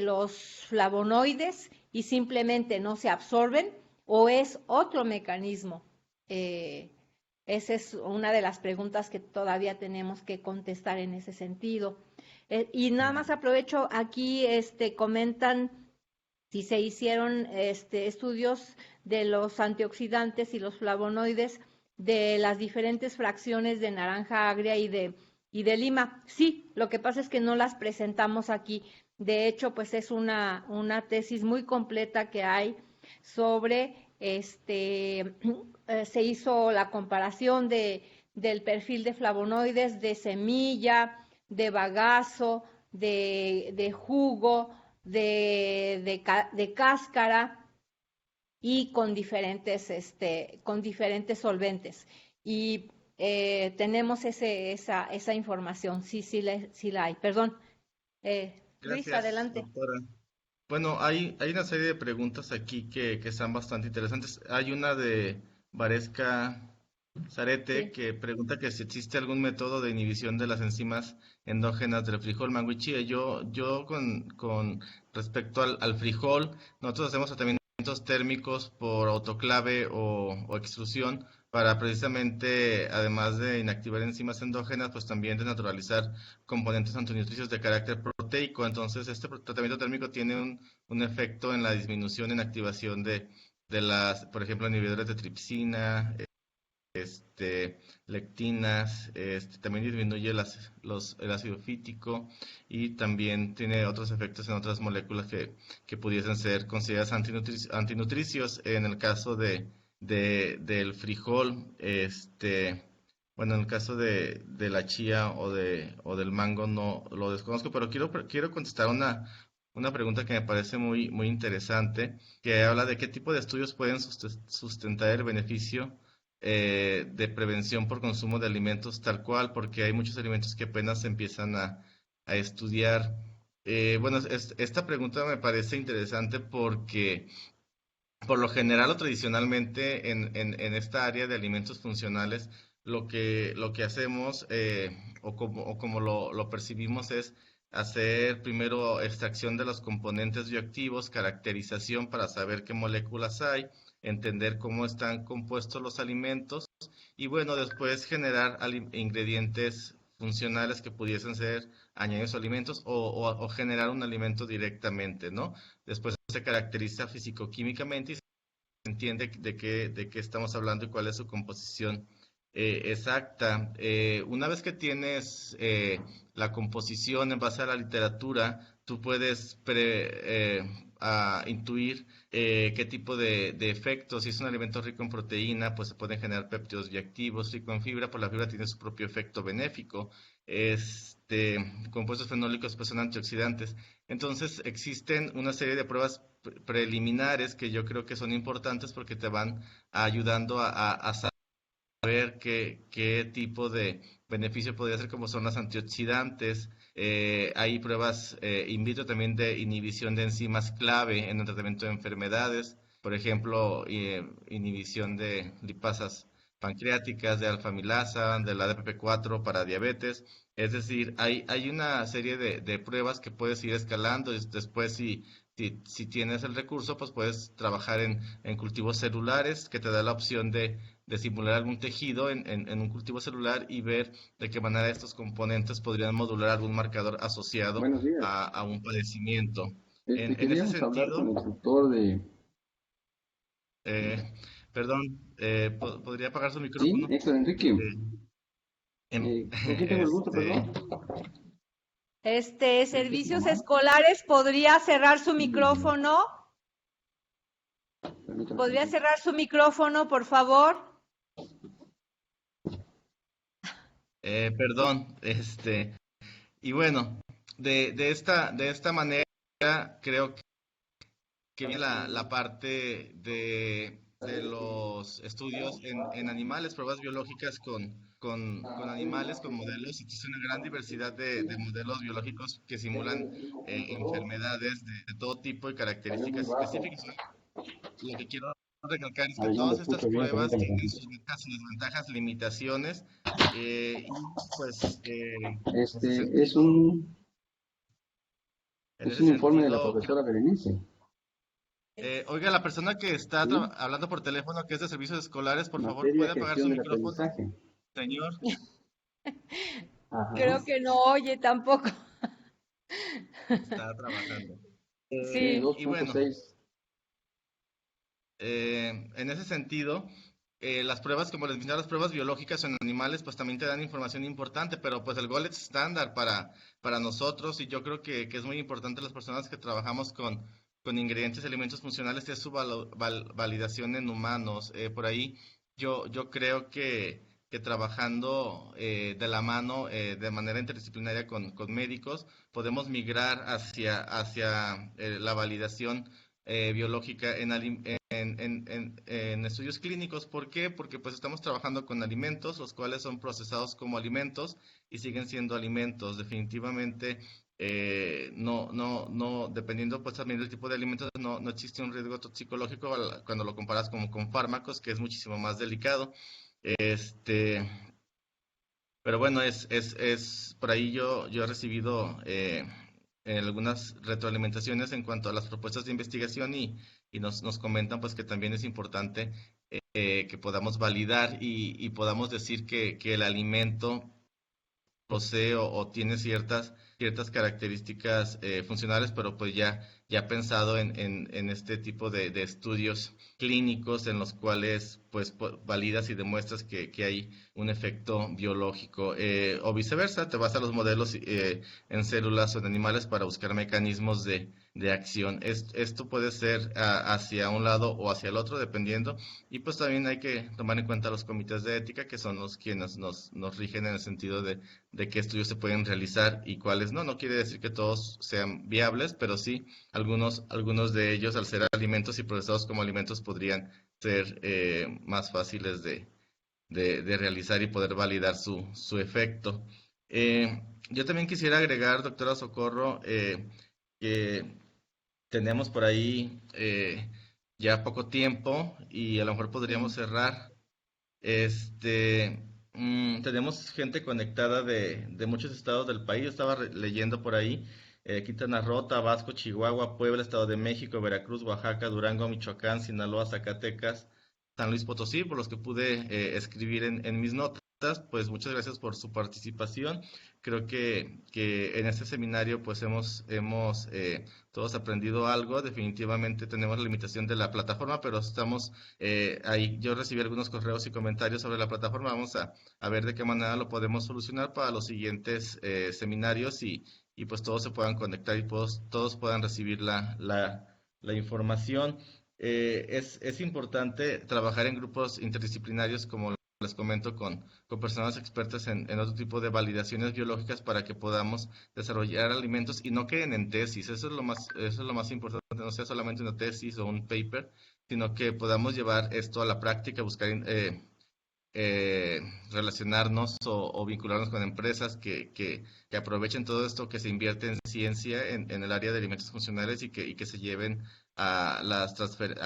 Speaker 1: los flavonoides y simplemente no se absorben, o es otro mecanismo. Esa es una de las preguntas que todavía tenemos que contestar en ese sentido. Y nada más aprovecho, aquí comentan si se hicieron estudios de los antioxidantes y los flavonoides de las diferentes fracciones de naranja agria y de lima. Sí, lo que pasa es que no las presentamos aquí. De hecho, pues es una tesis muy completa que hay sobre se hizo la comparación del perfil de flavonoides de semilla, de bagazo, de jugo, de cáscara y con diferentes solventes. Y tenemos esa información, sí la hay. Perdón. Luis,
Speaker 2: Gracias,
Speaker 1: adelante.
Speaker 2: doctora. Bueno, hay una serie de preguntas aquí que están bastante interesantes. Hay una de Varesca Zarete
Speaker 1: Sí.
Speaker 2: que pregunta que si existe algún método de inhibición de las enzimas endógenas del frijol, mango y chile. Yo con respecto al frijol, nosotros hacemos tratamientos térmicos por autoclave o extrusión para precisamente, además de inactivar enzimas endógenas, pues también desnaturalizar componentes antinutricios de carácter proteico. Entonces, este tratamiento térmico tiene un efecto en la disminución en activación de las, por ejemplo, inhibidores de tripsina, lectinas, también disminuye el ácido fítico y también tiene otros efectos en otras moléculas que pudiesen ser consideradas antinutricios. En el caso del frijol, bueno, en el caso de la chía o del mango no lo desconozco, pero quiero contestar una pregunta que me parece muy interesante, que habla de qué tipo de estudios pueden sustentar el beneficio de prevención por consumo de alimentos tal cual, porque hay muchos alimentos que apenas se empiezan a estudiar. Bueno, esta pregunta me parece interesante porque por lo general o tradicionalmente en esta área de alimentos funcionales, lo que hacemos o como lo percibimos es hacer primero extracción de los componentes bioactivos, caracterización para saber qué moléculas hay, entender cómo están compuestos los alimentos y bueno, después generar ingredientes funcionales que pudiesen ser añadidos a alimentos o generar un alimento directamente, ¿no? Después se caracteriza físico-químicamente y se entiende de qué estamos hablando y cuál es su composición exacta. Una vez que tienes la composición en base a la literatura, tú puedes intuir qué tipo de efectos. Si es un alimento rico en proteína, pues se pueden generar péptidos bioactivos. Rico en fibra, pues la fibra tiene su propio efecto benéfico. Compuestos fenólicos pues son antioxidantes. Entonces existen una serie de pruebas preliminares que yo creo que son importantes porque te van ayudando a saber qué tipo de beneficio podría ser, como son las antioxidantes. Hay pruebas in vitro también de inhibición de enzimas clave en el tratamiento de enfermedades, por ejemplo, inhibición de lipasas pancreáticas, de alfa-amilasa, de la DPP4 para diabetes. Es decir, hay una serie de pruebas que puedes ir escalando y después si tienes el recurso, pues puedes trabajar en cultivos celulares que te da la opción de simular algún tejido en un cultivo celular y ver de qué manera estos componentes podrían modular algún marcador asociado
Speaker 6: Buenos días.
Speaker 2: a un padecimiento. En ese
Speaker 6: Queríamos hablar con
Speaker 2: sentido,
Speaker 6: el doctor de...
Speaker 2: perdón, ¿podría apagar su
Speaker 6: Sí,
Speaker 2: micrófono?
Speaker 6: Héctor Enrique.
Speaker 2: Eh,
Speaker 6: ¿Con quién tengo el gusto,
Speaker 2: Este,
Speaker 6: perdón?
Speaker 1: Servicios escolares, ¿podría cerrar su micrófono?
Speaker 6: Permítame
Speaker 1: ¿Podría
Speaker 6: tantito.
Speaker 1: cerrar su micrófono, por favor?
Speaker 2: perdón, y bueno, de esta manera creo que viene la parte de los estudios en animales, pruebas biológicas con animales, con modelos. Existe una gran diversidad de modelos biológicos que simulan enfermedades de todo tipo y
Speaker 6: Salió muy
Speaker 2: características
Speaker 6: bajo.
Speaker 2: específicas. Lo que quiero recalcar es
Speaker 6: A
Speaker 2: que
Speaker 6: ver, no lo
Speaker 2: todas estas
Speaker 6: escucho bien,
Speaker 2: pruebas
Speaker 6: permítame
Speaker 2: tienen
Speaker 6: tantito.
Speaker 2: sus ventajas y desventajas, limitaciones, y pues en ese
Speaker 6: Este,
Speaker 2: sentido, en
Speaker 6: es
Speaker 2: ese
Speaker 6: un informe de la
Speaker 2: sentido,
Speaker 6: profesora Berenice.
Speaker 2: oiga, la persona que está
Speaker 6: ¿Sí?
Speaker 2: hablando por teléfono, que es de servicios escolares, por favor,
Speaker 6: Materia,
Speaker 2: ¿puede apagar su
Speaker 6: gestión del
Speaker 2: micrófono,
Speaker 6: aprendizaje.
Speaker 2: señor?
Speaker 6: Ajá.
Speaker 1: Creo que no oye tampoco.
Speaker 2: Está trabajando.
Speaker 6: Tiene
Speaker 1: Sí.
Speaker 2: Y bueno,
Speaker 6: 2.6.
Speaker 2: en ese sentido, las pruebas, como les mencionaba, las pruebas biológicas en animales, pues también te dan información importante, pero pues el gold estándar para nosotros, y yo creo que es muy importante las personas que trabajamos con ingredientes y alimentos funcionales, es su validación en humanos. Por ahí yo creo que trabajando de la mano, de manera interdisciplinaria con médicos, podemos migrar hacia la validación biológica en estudios clínicos. ¿Por qué? Porque pues estamos trabajando con alimentos, los cuales son procesados como alimentos y siguen siendo alimentos. Definitivamente, no, dependiendo pues también del tipo de alimentos, no existe un riesgo toxicológico cuando lo comparas como con fármacos, que es muchísimo más delicado. Este, pero bueno, por ahí yo he recibido algunas retroalimentaciones en cuanto a las propuestas de investigación y nos comentan pues que también es importante que podamos validar y podamos decir que el alimento posee o tiene ciertas características funcionales, pero pues ya pensado en este tipo de estudios clínicos en los cuales pues validas y demuestras que hay un efecto biológico, o viceversa, te vas a los modelos en células o en animales para buscar mecanismos de acción. Esto puede ser hacia un lado o hacia el otro, dependiendo, y pues también hay que tomar en cuenta los comités de ética, que son los quienes nos rigen en el sentido de qué estudios se pueden realizar y cuáles no. No quiere decir que todos sean viables, pero sí algunos de ellos, al ser alimentos y procesados como alimentos, podrían ser más fáciles de realizar y poder validar su efecto. Yo también quisiera agregar, doctora Socorro, que tenemos por ahí ya poco tiempo y a lo mejor podríamos cerrar. Tenemos gente conectada de muchos estados del país. Estaba leyendo por ahí, Quintana Roo, Tabasco, Chihuahua, Puebla, Estado de México, Veracruz, Oaxaca, Durango, Michoacán, Sinaloa, Zacatecas, San Luis Potosí, por los que pude escribir en mis notas. Pues muchas gracias por su participación. Creo que en este seminario pues hemos todos aprendido algo. Definitivamente tenemos la limitación de la plataforma, pero estamos ahí. Yo recibí algunos correos y comentarios sobre la plataforma. Vamos a ver de qué manera lo podemos solucionar para los siguientes seminarios y pues todos se puedan conectar y todos puedan recibir la información. Es importante trabajar en grupos interdisciplinarios, como les comento, con personas expertas en otro tipo de validaciones biológicas para que podamos desarrollar alimentos y no queden en tesis. Eso es lo más importante, no sea solamente una tesis o un paper, sino que podamos llevar esto a la práctica, buscar relacionarnos o vincularnos con empresas que aprovechen todo esto que se invierte en ciencia en el área de alimentos funcionales y que se lleven a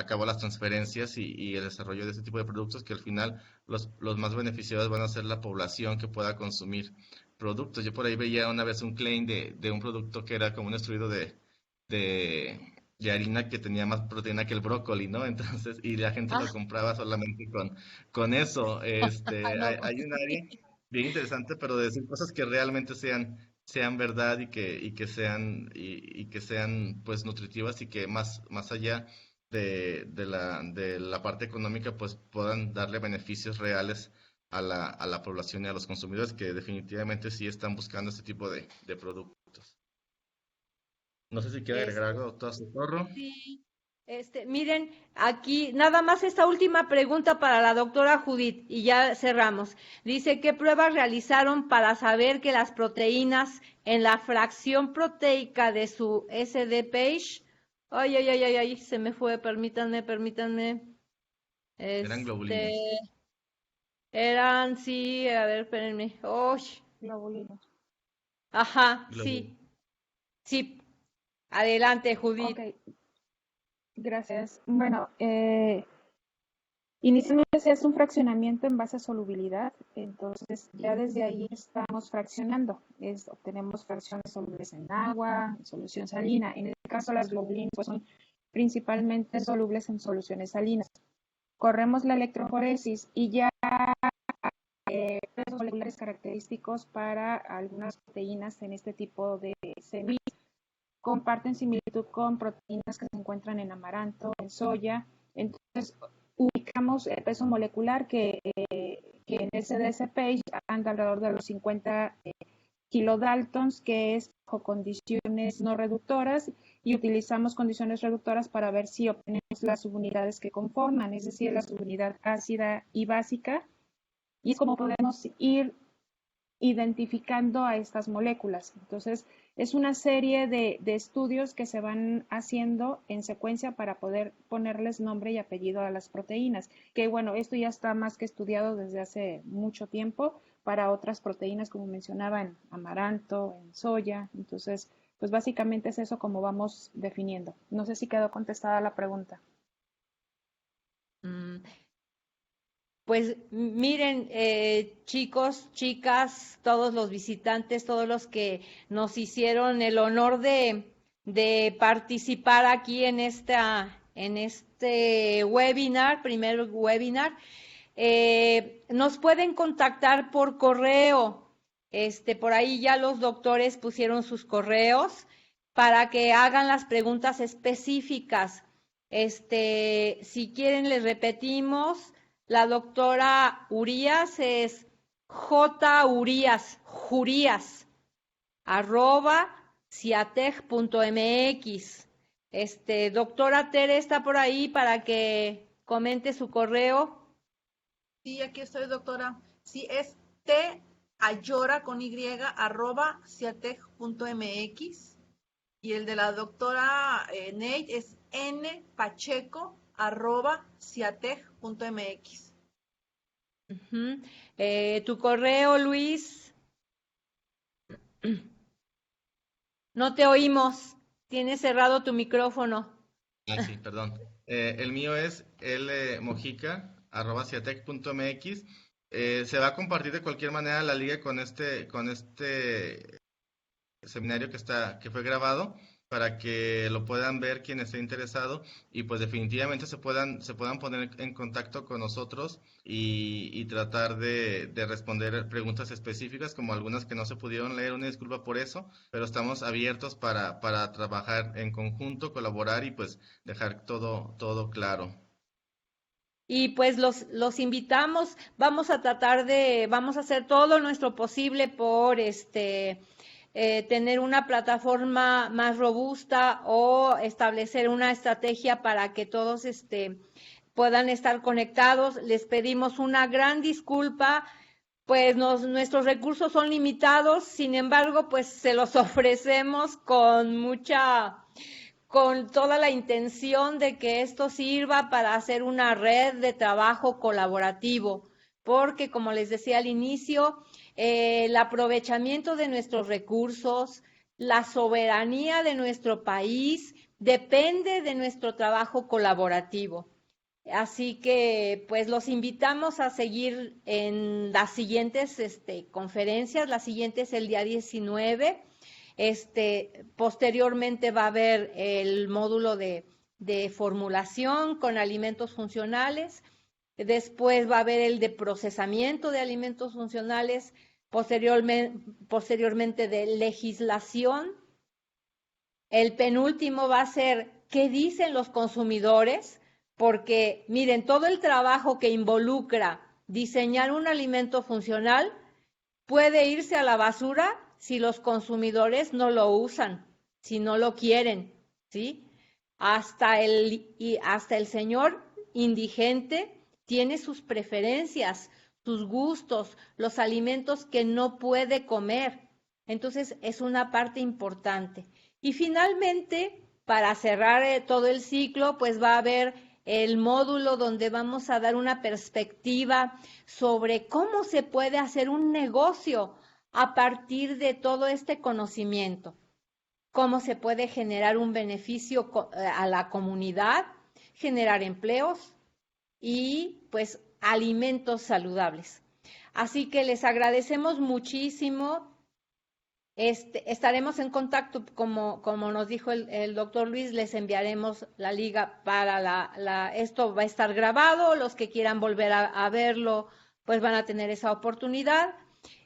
Speaker 2: cabo las transferencias y el desarrollo de este tipo de productos, que al final los más beneficiados van a ser la población que pueda consumir productos. Yo por ahí veía una vez un claim de un producto que era como un extruido de, de harina que tenía más proteína que el brócoli, ¿no? Entonces, y la gente lo
Speaker 1: Ah,
Speaker 2: compraba solamente con eso.
Speaker 1: no,
Speaker 2: Hay un área bien interesante, pero de decir cosas que realmente sean verdad y que sean pues nutritivas y que más allá de la parte económica pues puedan darle beneficios reales a la población y a los consumidores que definitivamente sí están buscando este tipo de productos. No sé si quiere agregar algo, doctora Socorro.
Speaker 1: Sí, miren, aquí nada más esta última pregunta para la doctora Judith y ya cerramos. Dice, ¿qué pruebas realizaron para saber que las proteínas en la fracción proteica de su SD-page? Ay, se me fue, permítanme.
Speaker 2: Eran globulinas.
Speaker 1: Eran, sí, a ver, espérenme. Oh,
Speaker 4: Globulinos.
Speaker 1: ajá,
Speaker 2: Globul-
Speaker 1: sí. Adelante, Judith.
Speaker 4: Ok, gracias. Bueno, inicialmente se hace un fraccionamiento en base a solubilidad, entonces ya desde ahí estamos fraccionando. Obtenemos fracciones solubles en agua, en solución salina. En este caso las globulinas pues, son principalmente solubles en soluciones salinas. Corremos la electroforesis y ya pesos moleculares característicos para algunas proteínas en este tipo de semillas. Comparten similitud con proteínas que se encuentran en amaranto, en soya. Entonces, ubicamos el peso molecular que en SDS page anda alrededor de los 50 kilodaltons, que es bajo condiciones no reductoras, y utilizamos condiciones reductoras para ver si obtenemos las subunidades que conforman, es decir, la subunidad ácida y básica, y es como podemos ir identificando a estas moléculas. Entonces, es una serie de estudios que se van haciendo en secuencia para poder ponerles nombre y apellido a las proteínas, que bueno, esto ya está más que estudiado desde hace mucho tiempo para otras proteínas, como mencionaba, en amaranto, en soya. Entonces, pues básicamente es eso como vamos definiendo. No sé si quedó contestada la pregunta.
Speaker 1: Pues miren, chicos, chicas, todos los visitantes, todos los que nos hicieron el honor de participar aquí en este webinar, primer webinar, nos pueden contactar por correo. Por ahí ya los doctores pusieron sus correos para que hagan las preguntas específicas. Si quieren, les repetimos. La doctora Urías es jurías, @ciatec.mx. Doctora Tere está por ahí para que comente su correo.
Speaker 3: Sí, aquí estoy, doctora. Sí, es tayora con y @ciatec.mx, y el de la doctora Nate es npacheco @ciatec.mx.
Speaker 1: Tu correo, Luis. No te oímos. Tienes cerrado tu micrófono.
Speaker 2: Sí, perdón. El mío es lmojica@ciatec.mx. Se va a compartir de cualquier manera la liga con este seminario que fue grabado para que lo puedan ver quien esté interesado y pues definitivamente se puedan poner en contacto con nosotros y tratar de responder preguntas específicas, como algunas que no se pudieron leer. Una disculpa por eso, pero estamos abiertos para trabajar en conjunto, colaborar y pues dejar todo claro.
Speaker 1: Y pues los invitamos, vamos a hacer todo nuestro posible por tener una plataforma más robusta o establecer una estrategia para que todos puedan estar conectados. Les pedimos una gran disculpa, pues nuestros recursos son limitados, sin embargo, pues se los ofrecemos con toda la intención de que esto sirva para hacer una red de trabajo colaborativo, porque como les decía al inicio, el aprovechamiento de nuestros recursos, la soberanía de nuestro país depende de nuestro trabajo colaborativo. Así que pues los invitamos a seguir en las siguientes conferencias. La siguiente es el día 19. Posteriormente va a haber el módulo de formulación con alimentos funcionales. Después va a haber el de procesamiento de alimentos funcionales, posteriormente de legislación. El penúltimo va a ser ¿qué dicen los consumidores? Porque miren, todo el trabajo que involucra diseñar un alimento funcional puede irse a la basura si los consumidores no lo usan, si no lo quieren, ¿sí? Hasta el señor indigente tiene sus preferencias, sus gustos, los alimentos que no puede comer. Entonces, es una parte importante. Y finalmente, para cerrar todo el ciclo, pues va a haber el módulo donde vamos a dar una perspectiva sobre cómo se puede hacer un negocio a partir de todo este conocimiento, cómo se puede generar un beneficio a la comunidad, generar empleos y pues alimentos saludables. Así que les agradecemos muchísimo. Estaremos en contacto, como nos dijo el doctor Luis, les enviaremos la liga para esto va a estar grabado, los que quieran volver a verlo, pues van a tener esa oportunidad.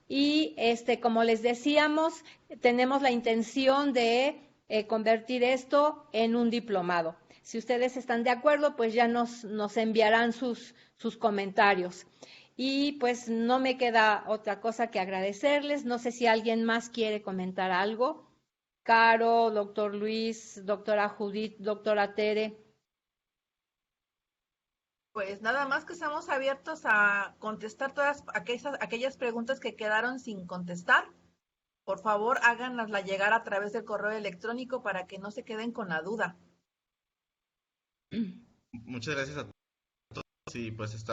Speaker 1: Y como les decíamos, tenemos la intención de convertir esto en un diplomado. Si ustedes están de acuerdo, pues ya nos enviarán sus comentarios. Y pues no me queda otra cosa que agradecerles. No sé si alguien más quiere comentar algo. Caro, doctor Luis, doctora Judith, doctora Tere.
Speaker 3: Pues nada más que estamos abiertos a contestar todas aquellas preguntas que quedaron sin contestar. Por favor, háganosla llegar a través del correo electrónico para que no se queden con la duda.
Speaker 2: Muchas gracias a todos y pues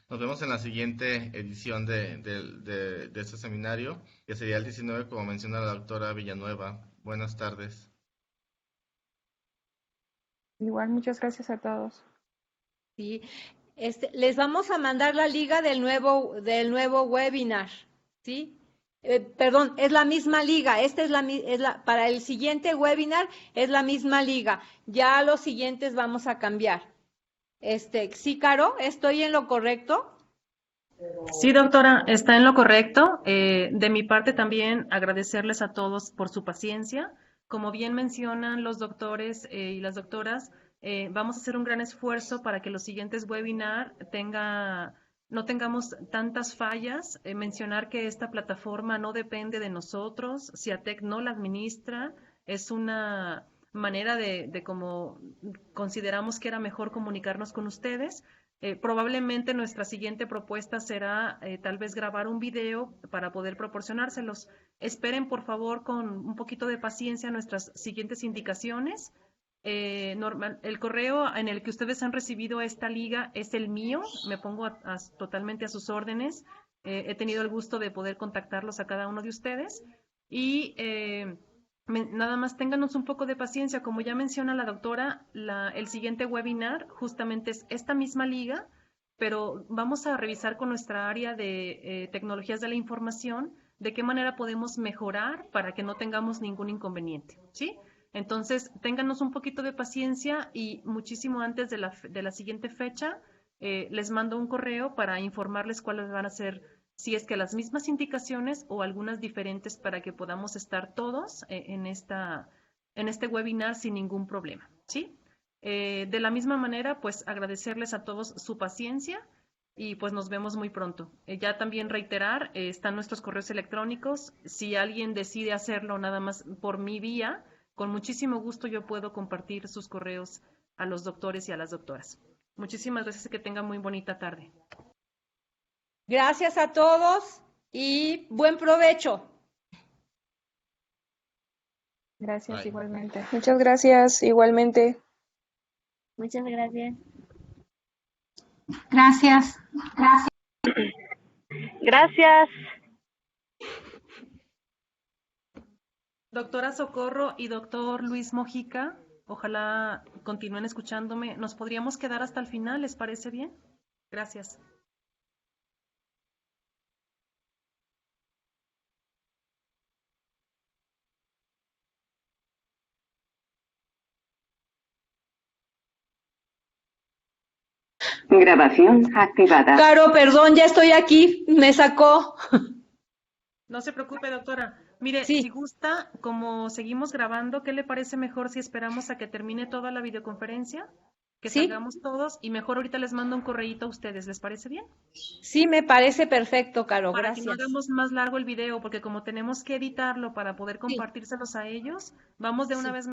Speaker 2: nos vemos en la siguiente edición de este seminario, que sería el 19, como menciona la doctora Villanueva. Buenas tardes.
Speaker 4: Igual, muchas gracias a todos.
Speaker 1: Sí, les vamos a mandar la liga del nuevo webinar, ¿sí? Perdón, es la misma liga. Para el siguiente webinar es la misma liga. Ya los siguientes vamos a cambiar. Sí, Caro, ¿estoy en lo correcto?
Speaker 7: Sí, doctora, está en lo correcto. De mi parte también agradecerles a todos por su paciencia. Como bien mencionan los doctores y las doctoras, vamos a hacer un gran esfuerzo para que los siguientes webinars no tengamos tantas fallas. Mencionar que esta plataforma no depende de nosotros, CIATEC no la administra, es una manera de cómo consideramos que era mejor comunicarnos con ustedes. Probablemente nuestra siguiente propuesta será tal vez grabar un video para poder proporcionárselos. Esperen por favor con un poquito de paciencia nuestras siguientes indicaciones. El correo en el que ustedes han recibido esta liga es el mío, me pongo totalmente a sus órdenes. He tenido el gusto de poder contactarlos a cada uno de ustedes y nada más ténganos un poco de paciencia. Como ya menciona la doctora, el siguiente webinar justamente es esta misma liga, pero vamos a revisar con nuestra área de tecnologías de la información de qué manera podemos mejorar para que no tengamos ningún inconveniente, ¿sí? Entonces, ténganos un poquito de paciencia y muchísimo antes de la siguiente fecha, les mando un correo para informarles cuáles van a ser, si es que las mismas indicaciones o algunas diferentes para que podamos estar todos en este webinar sin ningún problema, ¿sí? De la misma manera, pues agradecerles a todos su paciencia y pues nos vemos muy pronto. Ya también reiterar, están nuestros correos electrónicos. Si alguien decide hacerlo nada más por mi vía, con muchísimo gusto yo puedo compartir sus correos a los doctores y a las doctoras. Muchísimas gracias y que tengan muy bonita tarde.
Speaker 1: Gracias a todos y buen provecho.
Speaker 4: Gracias,
Speaker 2: Bye.
Speaker 4: igualmente.
Speaker 8: Muchas gracias, igualmente.
Speaker 5: Muchas gracias. Gracias.
Speaker 8: Gracias.
Speaker 7: Doctora Socorro y doctor Luis Mojica, ojalá continúen escuchándome. ¿Nos podríamos quedar hasta el final? ¿Les parece bien? Gracias.
Speaker 9: Grabación activada.
Speaker 1: Caro, perdón, ya estoy aquí, me sacó.
Speaker 7: No se preocupe, doctora. Mire,
Speaker 1: Sí.
Speaker 7: si gusta, como seguimos grabando, ¿qué le parece mejor si esperamos a que termine toda la videoconferencia? que
Speaker 1: Sí.
Speaker 7: salgamos todos y mejor ahorita les mando un correíto a ustedes, ¿les parece bien?
Speaker 1: Sí, me parece perfecto, Caro,
Speaker 7: Para que no
Speaker 1: gracias.
Speaker 7: hagamos más largo el video, porque como tenemos que editarlo para poder compartírselos a ellos, vamos de una
Speaker 3: Sí.
Speaker 7: vez